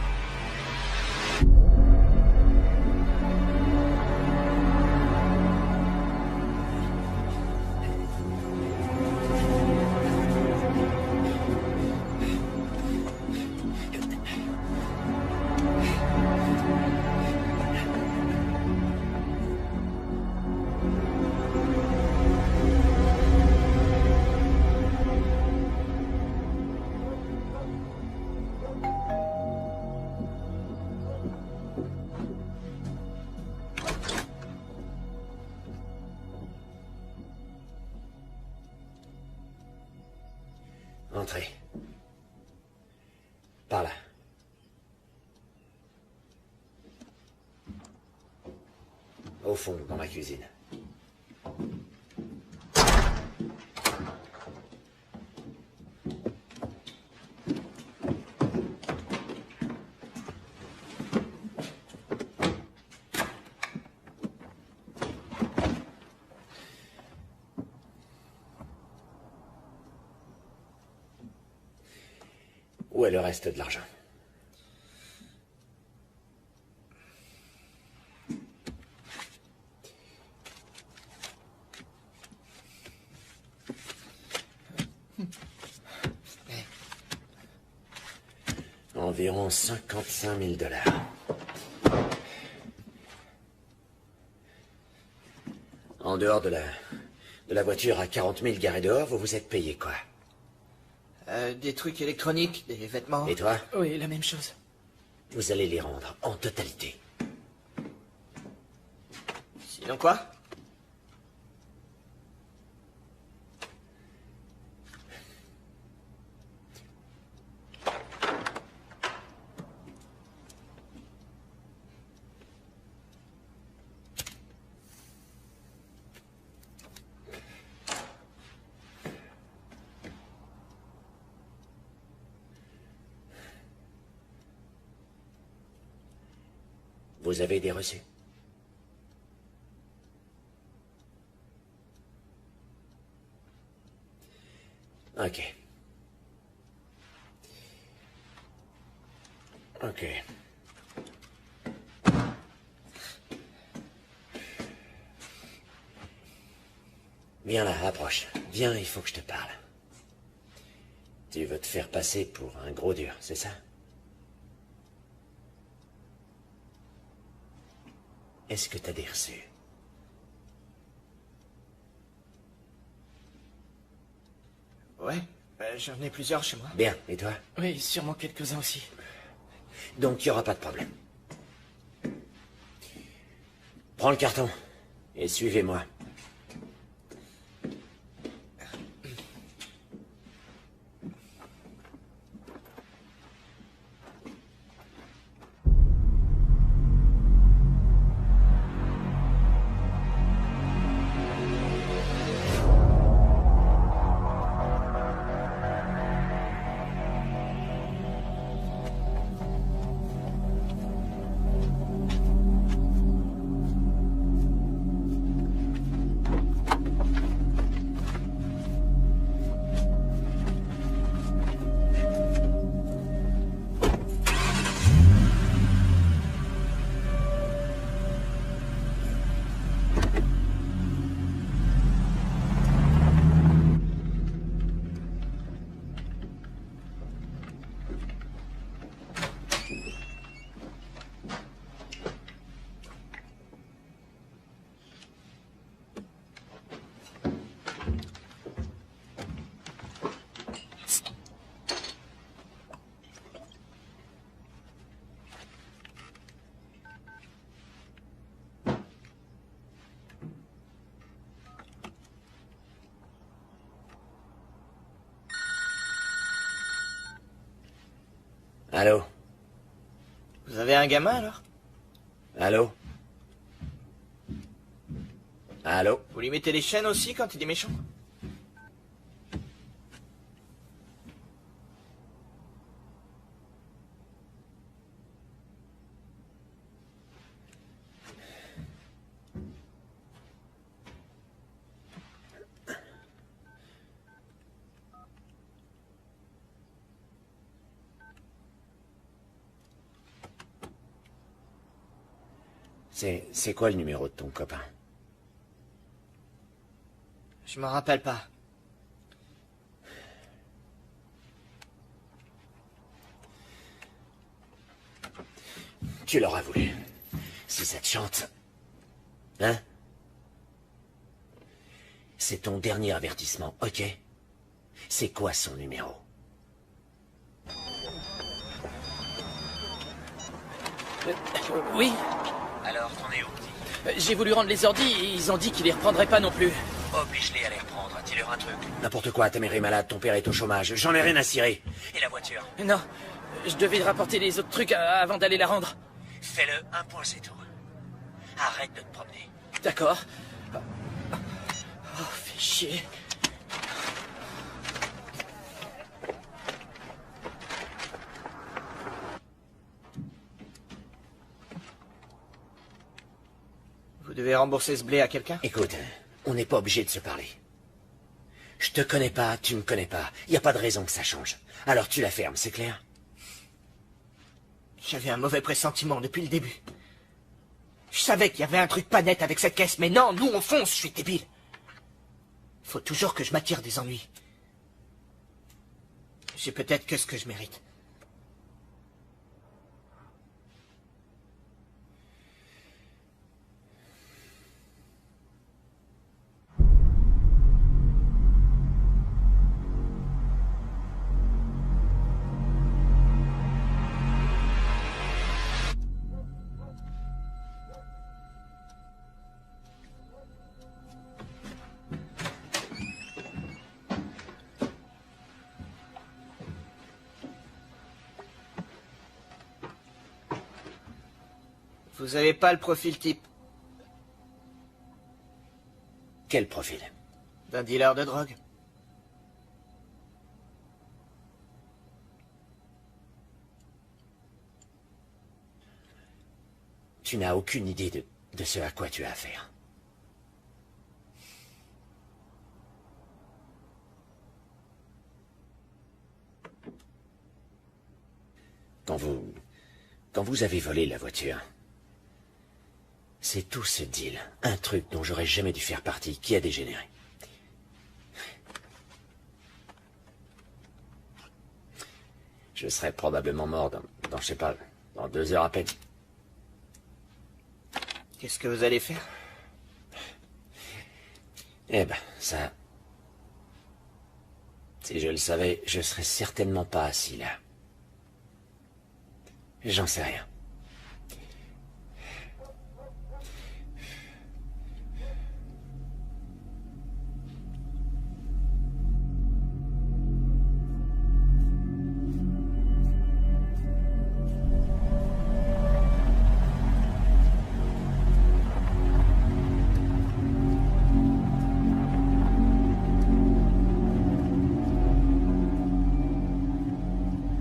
Entrez. Par là. Au fond, dans la cuisine. Où est le reste de l'argent? Environ 55 000 $. En dehors de la voiture à 40 000 garée dehors, vous vous êtes payé quoi? Des trucs électroniques, des vêtements. Et toi? Oui, la même chose. Vous allez les rendre en totalité. Sinon quoi? Vous avez des reçus? Ok. Ok. Viens là, approche. Viens, il faut que je te parle. Tu veux te faire passer pour un gros dur, c'est ça? Est-ce que t'as des reçus? Ouais, j'en ai plusieurs chez moi. Bien, et toi? Oui, sûrement quelques-uns aussi. Donc il n'y aura pas de problème. Prends le carton et suivez-moi. Allô? Vous avez un gamin, alors? Allô? Allô? Vous lui mettez les chaînes aussi quand il est méchant? C'est quoi le numéro de ton copain? Je m'en rappelle pas. Tu l'auras voulu. Si ça te chante. Hein? C'est ton dernier avertissement, ok? C'est quoi son numéro? Oui. Alors, t'en es où? J'ai voulu rendre les ordis et ils ont dit qu'ils les reprendraient pas non plus. Oblige-les à les reprendre, dis-leur un truc. N'importe quoi, ta mère est malade, ton père est au chômage, j'en ai rien à cirer. Et la voiture? Non, je devais rapporter les autres trucs avant d'aller la rendre. Fais-le, un point c'est tout. Arrête de te promener. D'accord. Oh, fais chier. Vous devez rembourser ce blé à quelqu'un? Écoute, on n'est pas obligé de se parler. Je te connais pas, tu me connais pas. Y a pas de raison que ça change. Alors tu la fermes, c'est clair? J'avais un mauvais pressentiment depuis le début. Je savais qu'il y avait un truc pas net avec cette caisse, mais non, nous on fonce, je suis débile. Faut toujours que je m'attire des ennuis. J'ai peut-être que ce que je mérite. Vous avez pas le profil type. Quel profil? D'un dealer de drogue. Tu n'as aucune idée de ce à quoi tu as affaire. Quand vous avez volé la voiture, c'est tout ce deal, un truc dont j'aurais jamais dû faire partie, qui a dégénéré. Je serais probablement mort dans je sais pas, dans 2 heures à peine. Qu'est-ce que vous allez faire? Eh ben, ça... Si je le savais, je serais certainement pas assis là. J'en sais rien.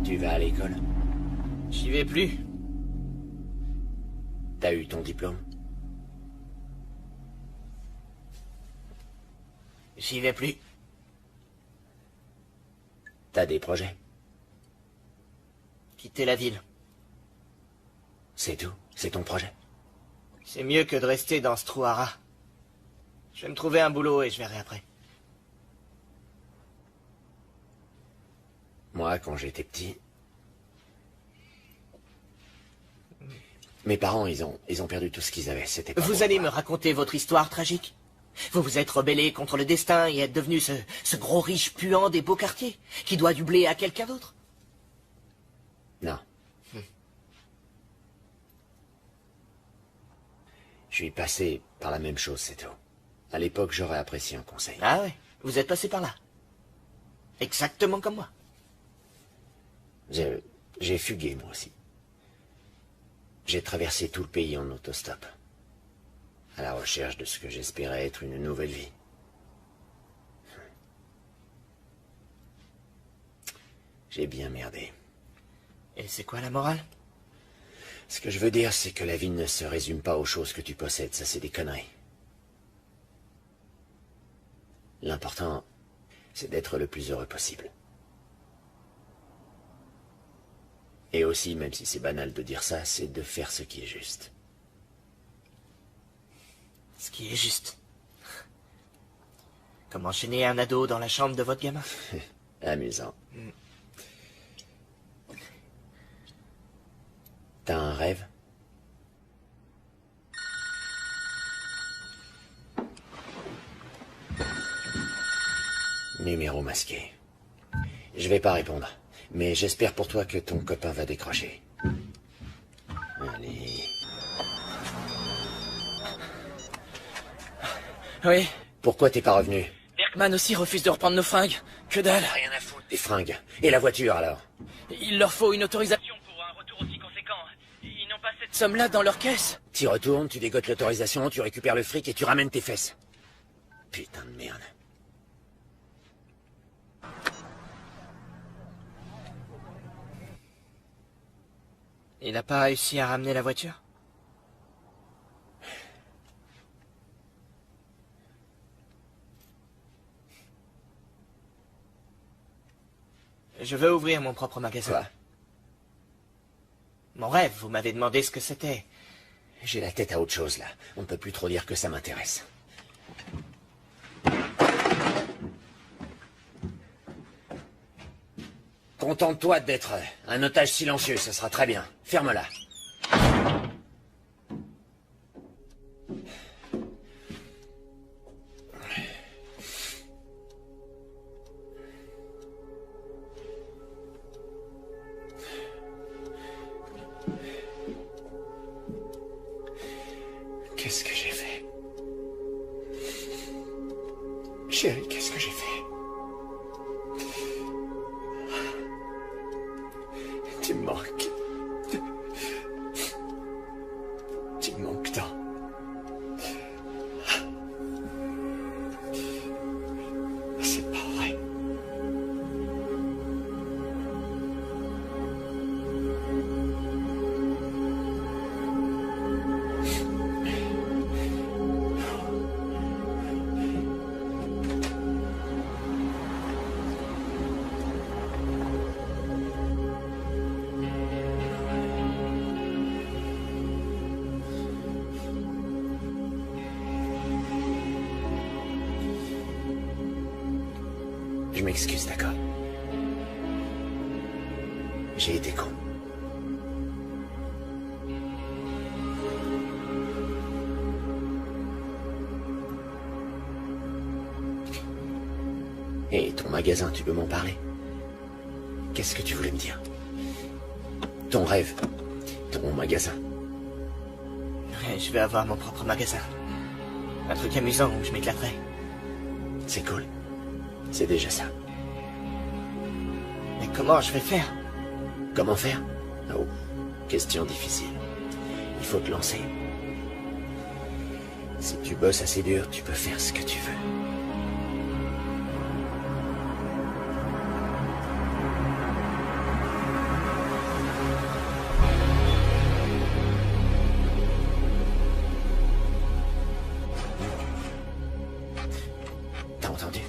Tu vas à l'école? J'y vais plus. T'as eu ton diplôme? J'y vais plus. T'as des projets? Quitter la ville. C'est tout? C'est ton projet? C'est mieux que de rester dans ce trou à rats. Je vais me trouver un boulot et je verrai après. Moi, quand j'étais petit... Mes parents, ils ont perdu tout ce qu'ils avaient. C'était pas Vous beau. allez me raconter votre histoire tragique? Vous vous êtes rebellé contre le destin et êtes devenu ce gros riche puant des beaux quartiers, qui doit du blé à quelqu'un d'autre? Non. Je suis passé par la même chose, c'est tout. À l'époque, j'aurais apprécié un conseil. Ah ouais, vous êtes passé par là. Exactement comme moi. J'ai fugué, moi aussi. J'ai traversé tout le pays en autostop, à la recherche de ce que j'espérais être une nouvelle vie. J'ai bien merdé. Et c'est quoi la morale? Ce que je veux dire, c'est que la vie ne se résume pas aux choses que tu possèdes, ça c'est des conneries. L'important, c'est d'être le plus heureux possible. Et aussi, même si c'est banal de dire ça, c'est de faire ce qui est juste. Ce qui est juste. Comme enchaîner un ado dans la chambre de votre gamin. Amusant. T'as un rêve? Numéro masqué. Je vais pas répondre, mais j'espère pour toi que ton copain va décrocher. Allez. Oui. Pourquoi t'es pas revenu? Bergman aussi refuse de reprendre nos fringues. Que dalle. Rien à foutre des fringues. Et la voiture alors? Il leur faut une autorisation pour un retour aussi conséquent. Ils n'ont pas cette somme-là dans leur caisse. T'y retournes, tu dégotes l'autorisation, tu récupères le fric et tu ramènes tes fesses. Putain de merde. Il n'a pas réussi à ramener la voiture? Je veux ouvrir mon propre magasin. Quoi? Mon rêve, vous m'avez demandé ce que c'était. J'ai la tête à autre chose là. On ne peut plus trop dire que ça m'intéresse. Contente-toi d'être un otage silencieux, ça sera très bien. Ferme-la. Qu'est-ce que j'ai fait? Chérie, qu'est-ce que j'ai fait? Tu me manques. Tu me manques tant. C'est pas vrai. Je m'excuse, d'accord? J'ai été con. Et ton magasin, tu peux m'en parler? Qu'est-ce que tu voulais me dire? Ton rêve, ton magasin. Ouais, je vais avoir mon propre magasin. Un truc amusant où je m'éclaterai. C'est cool. C'est déjà ça. Mais comment je vais faire? Comment faire? Oh, question difficile. Il faut te lancer. Si tu bosses assez dur, tu peux faire ce que tu veux. T'as entendu?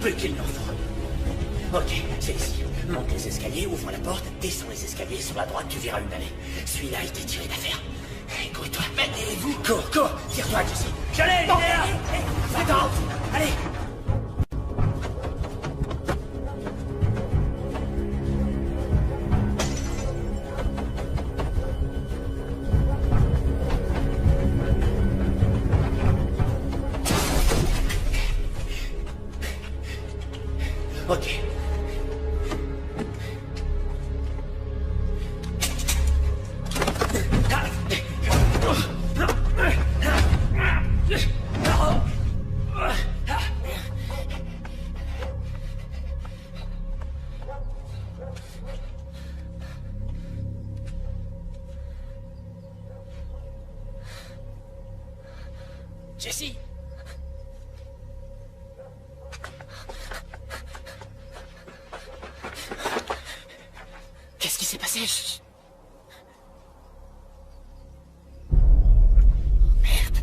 Plus qu'il n'en faut. Ok, c'est ici. Monte les escaliers, ouvre la porte, descends les escaliers, sur la droite, tu verras une allée. Celui-là a été tiré d'affaire. Cours-toi. Mettez-vous. Cours. Tire-toi, Jesse. Je l'ai, il est là. Attends. Allez. Ok. Jesse! Qu'est-ce qui s'est passé? Merde.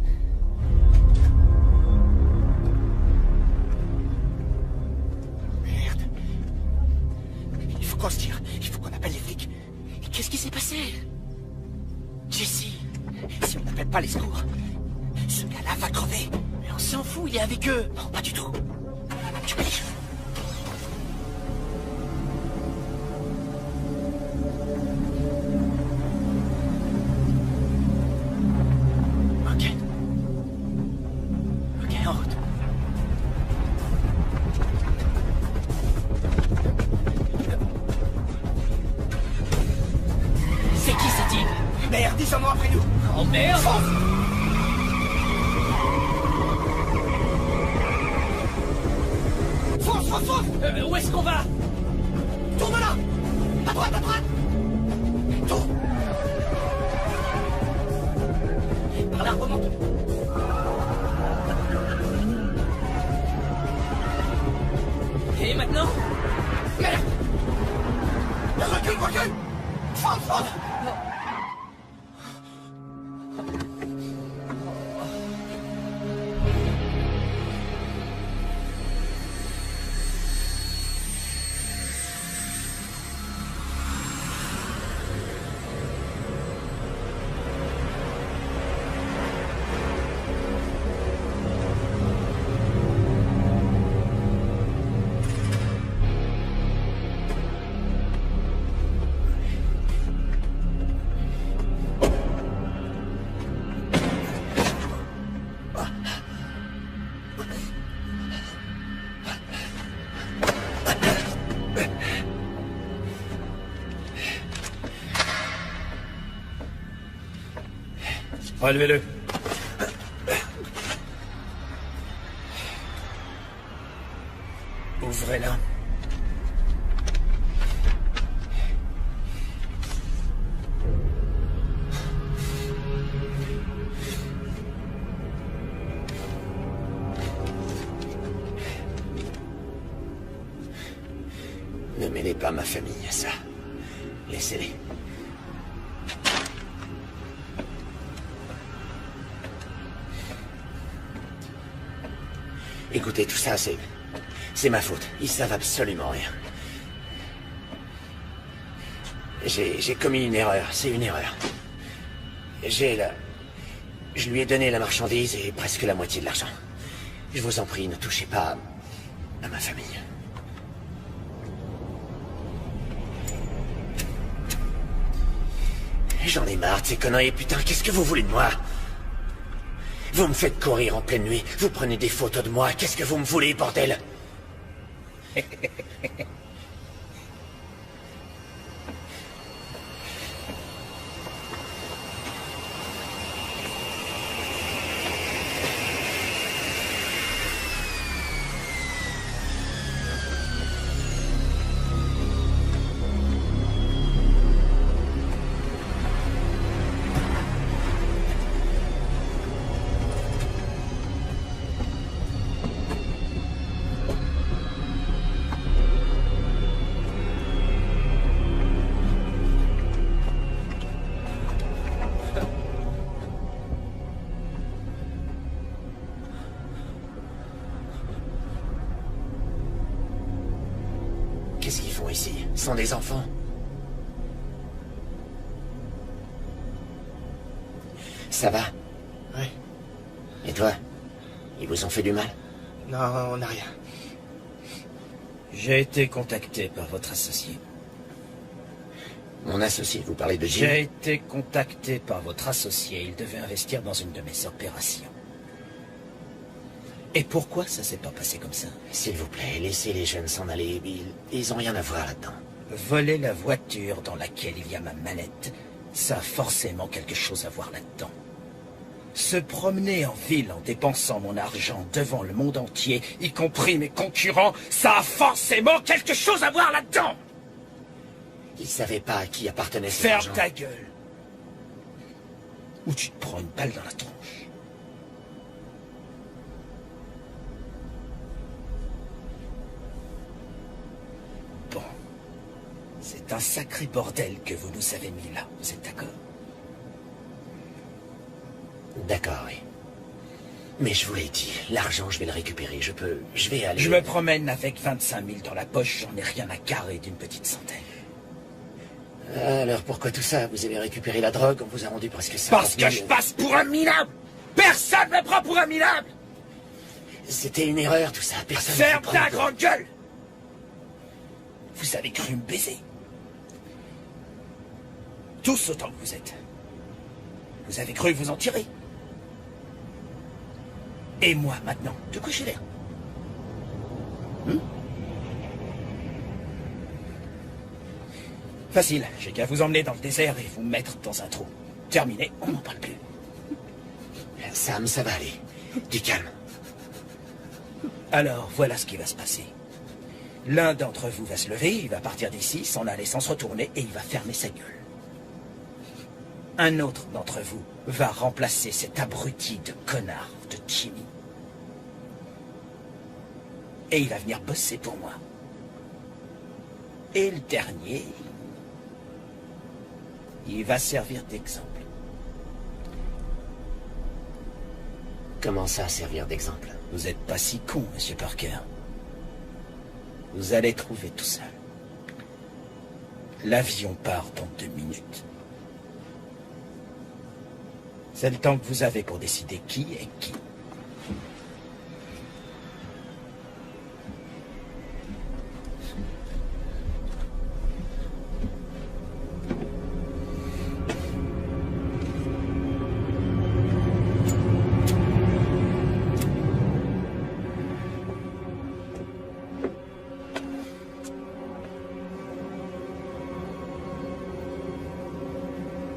Merde. Il faut qu'on se tire. Il faut qu'on appelle les flics. Qu'est-ce qui s'est passé? Jesse, si on n'appelle pas les secours, ce gars-là va crever. Mais on s'en fout, il est avec eux. Non, pas du tout. Tu piges. Ok, en route. C'est qui ce type? Merde, ils sont morts après nous. Oh merde! Fonce! Où est-ce qu'on va? Tourne là! À droite! Tourne! Par là, remonte! Et maintenant? Merde! Recule! Fonce! Relevez-le. Ouvrez-la. Ne mêlez pas ma famille à ça. Laissez-les. Écoutez, tout ça, c'est ma faute. Ils savent absolument rien. J'ai commis une erreur. C'est une erreur. Je lui ai donné la marchandise et presque la moitié de l'argent. Je vous en prie, ne touchez pas à ma famille. J'en ai marre de ces conneries, putain, qu'est-ce que vous voulez de moi? Vous me faites courir en pleine nuit, vous prenez des photos de moi, qu'est-ce que vous me voulez, bordel? Qu'est-ce qu'ils font ici? Ce sont des enfants. Ça va? Ouais. Et toi? Ils vous ont fait du mal? Non, on n'a rien. J'ai été contacté par votre associé. Mon associé, vous parlez de Jim? J'ai été contacté par votre associé. Il devait investir dans une de mes opérations. Et pourquoi ça s'est pas passé comme ça? S'il vous plaît, laissez les jeunes s'en aller. Ils ont rien à voir là-dedans. Voler la voiture dans laquelle il y a ma mallette, ça a forcément quelque chose à voir là-dedans. Se promener en ville en dépensant mon argent devant le monde entier, y compris mes concurrents, ça a forcément quelque chose à voir là-dedans! Ils savaient pas à qui appartenait cet Ferme argent. ta gueule! Ou tu te prends une balle dans la tronche. Bon. C'est un sacré bordel que vous nous avez mis là, vous êtes d'accord? D'accord, oui. Mais je vous l'ai dit, l'argent, je vais le récupérer. Je vais aller... Je me promène avec 25 000 dans la poche, j'en ai rien à carrer d'une petite centaine. Alors pourquoi tout ça? Vous avez récupéré la drogue, on vous a rendu presque 50 000... Parce que je passe pour un minable! Personne ne me prend pour un minable! C'était une erreur tout ça, personne... Ferme ta grande gueule! Vous avez cru me baiser. Tous autant que vous êtes. Vous avez cru vous en tirer. Et moi, maintenant, de quoi j'ai l'air? Facile, j'ai qu'à vous emmener dans le désert et vous mettre dans un trou. Terminé, on n'en parle plus. Sam, ça va aller. Du calme. Alors, voilà ce qui va se passer. L'un d'entre vous va se lever, il va partir d'ici, s'en aller sans se retourner, et il va fermer sa gueule. Un autre d'entre vous va remplacer cet abruti de connard de Jimmy. Et il va venir bosser pour moi. Et le dernier, il va servir d'exemple. Comment ça, servir d'exemple? Vous n'êtes pas si con, Monsieur Parker. Vous allez trouver tout seul. L'avion part dans 2 minutes. C'est le temps que vous avez pour décider qui est qui.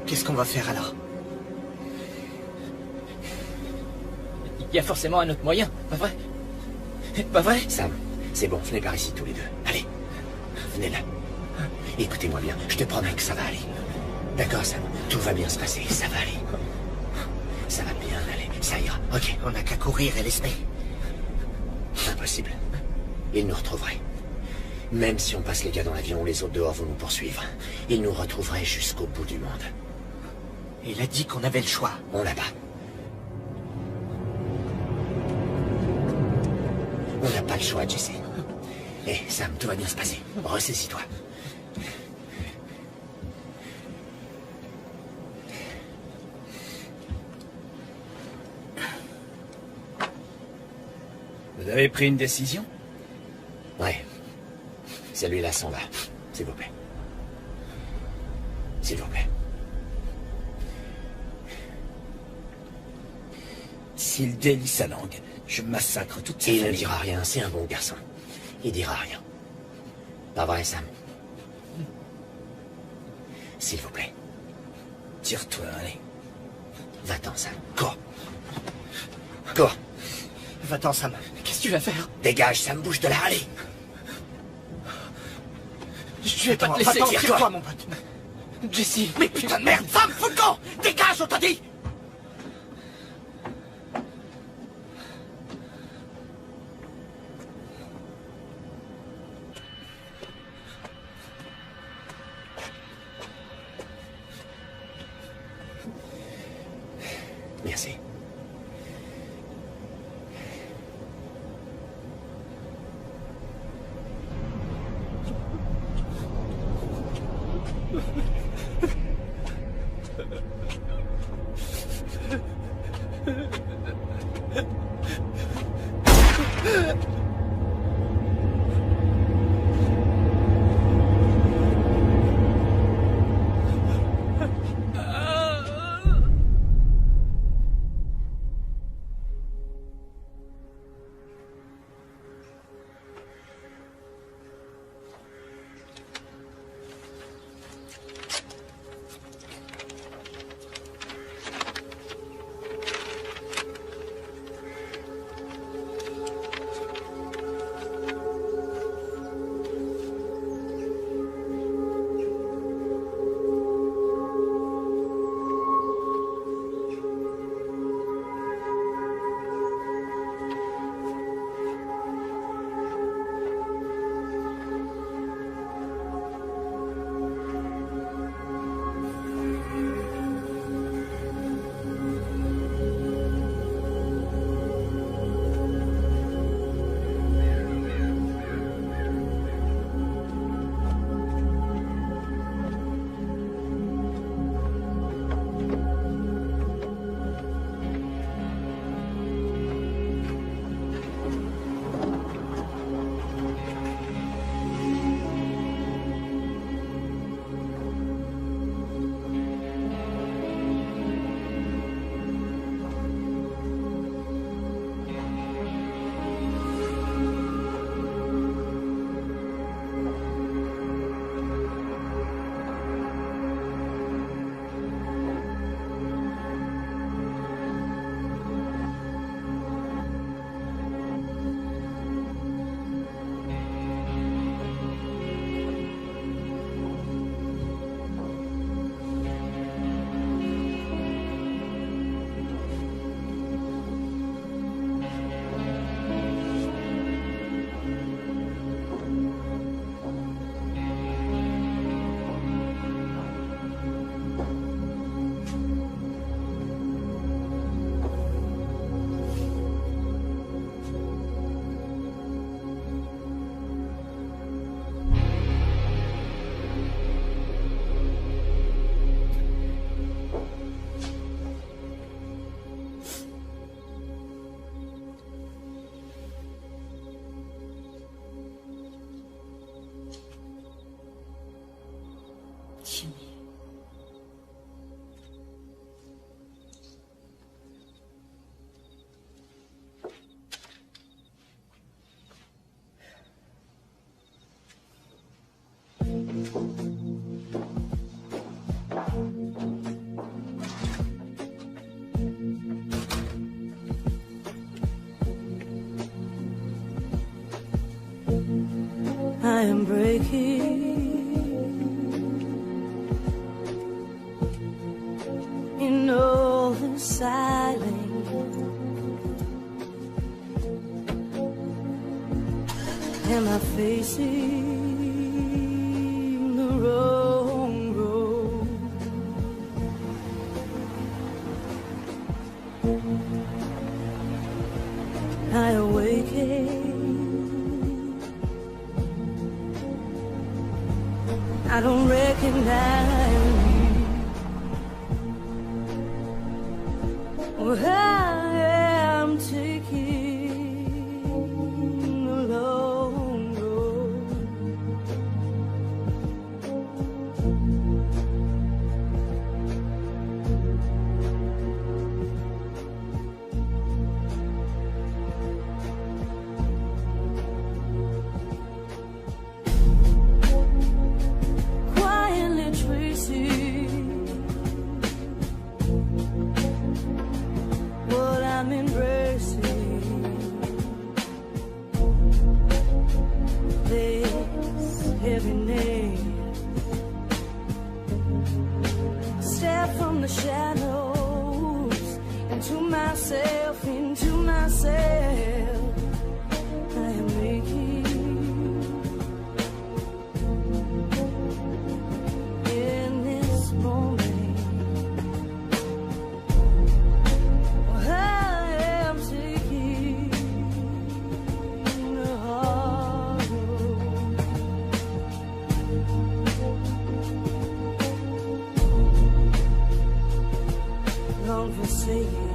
Qu'est-ce qu'on va faire alors? Il y a forcément un autre moyen, pas vrai? Pas vrai? Sam, c'est bon, venez par ici tous les deux. Allez, venez là. Écoutez-moi bien, je te promets que ça va aller. D'accord, Sam? Tout va bien se passer, ça va aller. Ça va bien aller, ça ira. Ok, On n'a qu'à courir et l'esprit. impossible. Ils nous retrouveraient. Même si on passe les gars dans l'avion, les autres dehors vont nous poursuivre. Ils nous retrouveraient jusqu'au bout du monde. Il a dit qu'on avait le choix. On la bat. On n'a pas le choix, Jesse. Hé, Sam, tout va bien se passer. Ressaisis-toi. Vous avez pris une décision? Ouais. Celui-là s'en va. S'il vous plaît. S'il vous plaît. S'il délie sa langue, je massacre toute sa Il ne famille. dira rien, c'est un bon garçon. Il dira rien. Pas vrai, Sam? S'il vous plaît. Tire-toi, allez. Va-t'en, Sam. Cours. Cours. Va-t'en, Sam. Qu'est-ce que tu vas faire? Dégage, Sam, bouge de là, allez. Je vais pas te laisser. Tire-toi, mon pote. Jesse. Mais putain de merde, Sam, fous le camp. Dégage, on t'a dit. Merci. I am breaking in all the silence. Am I facing the wrong road? I awaken. I don't recognize what I am taking a long road. What I'm embracing, this heaviness. Step from the shadows into myself, into myself. I am making in this moment. to you.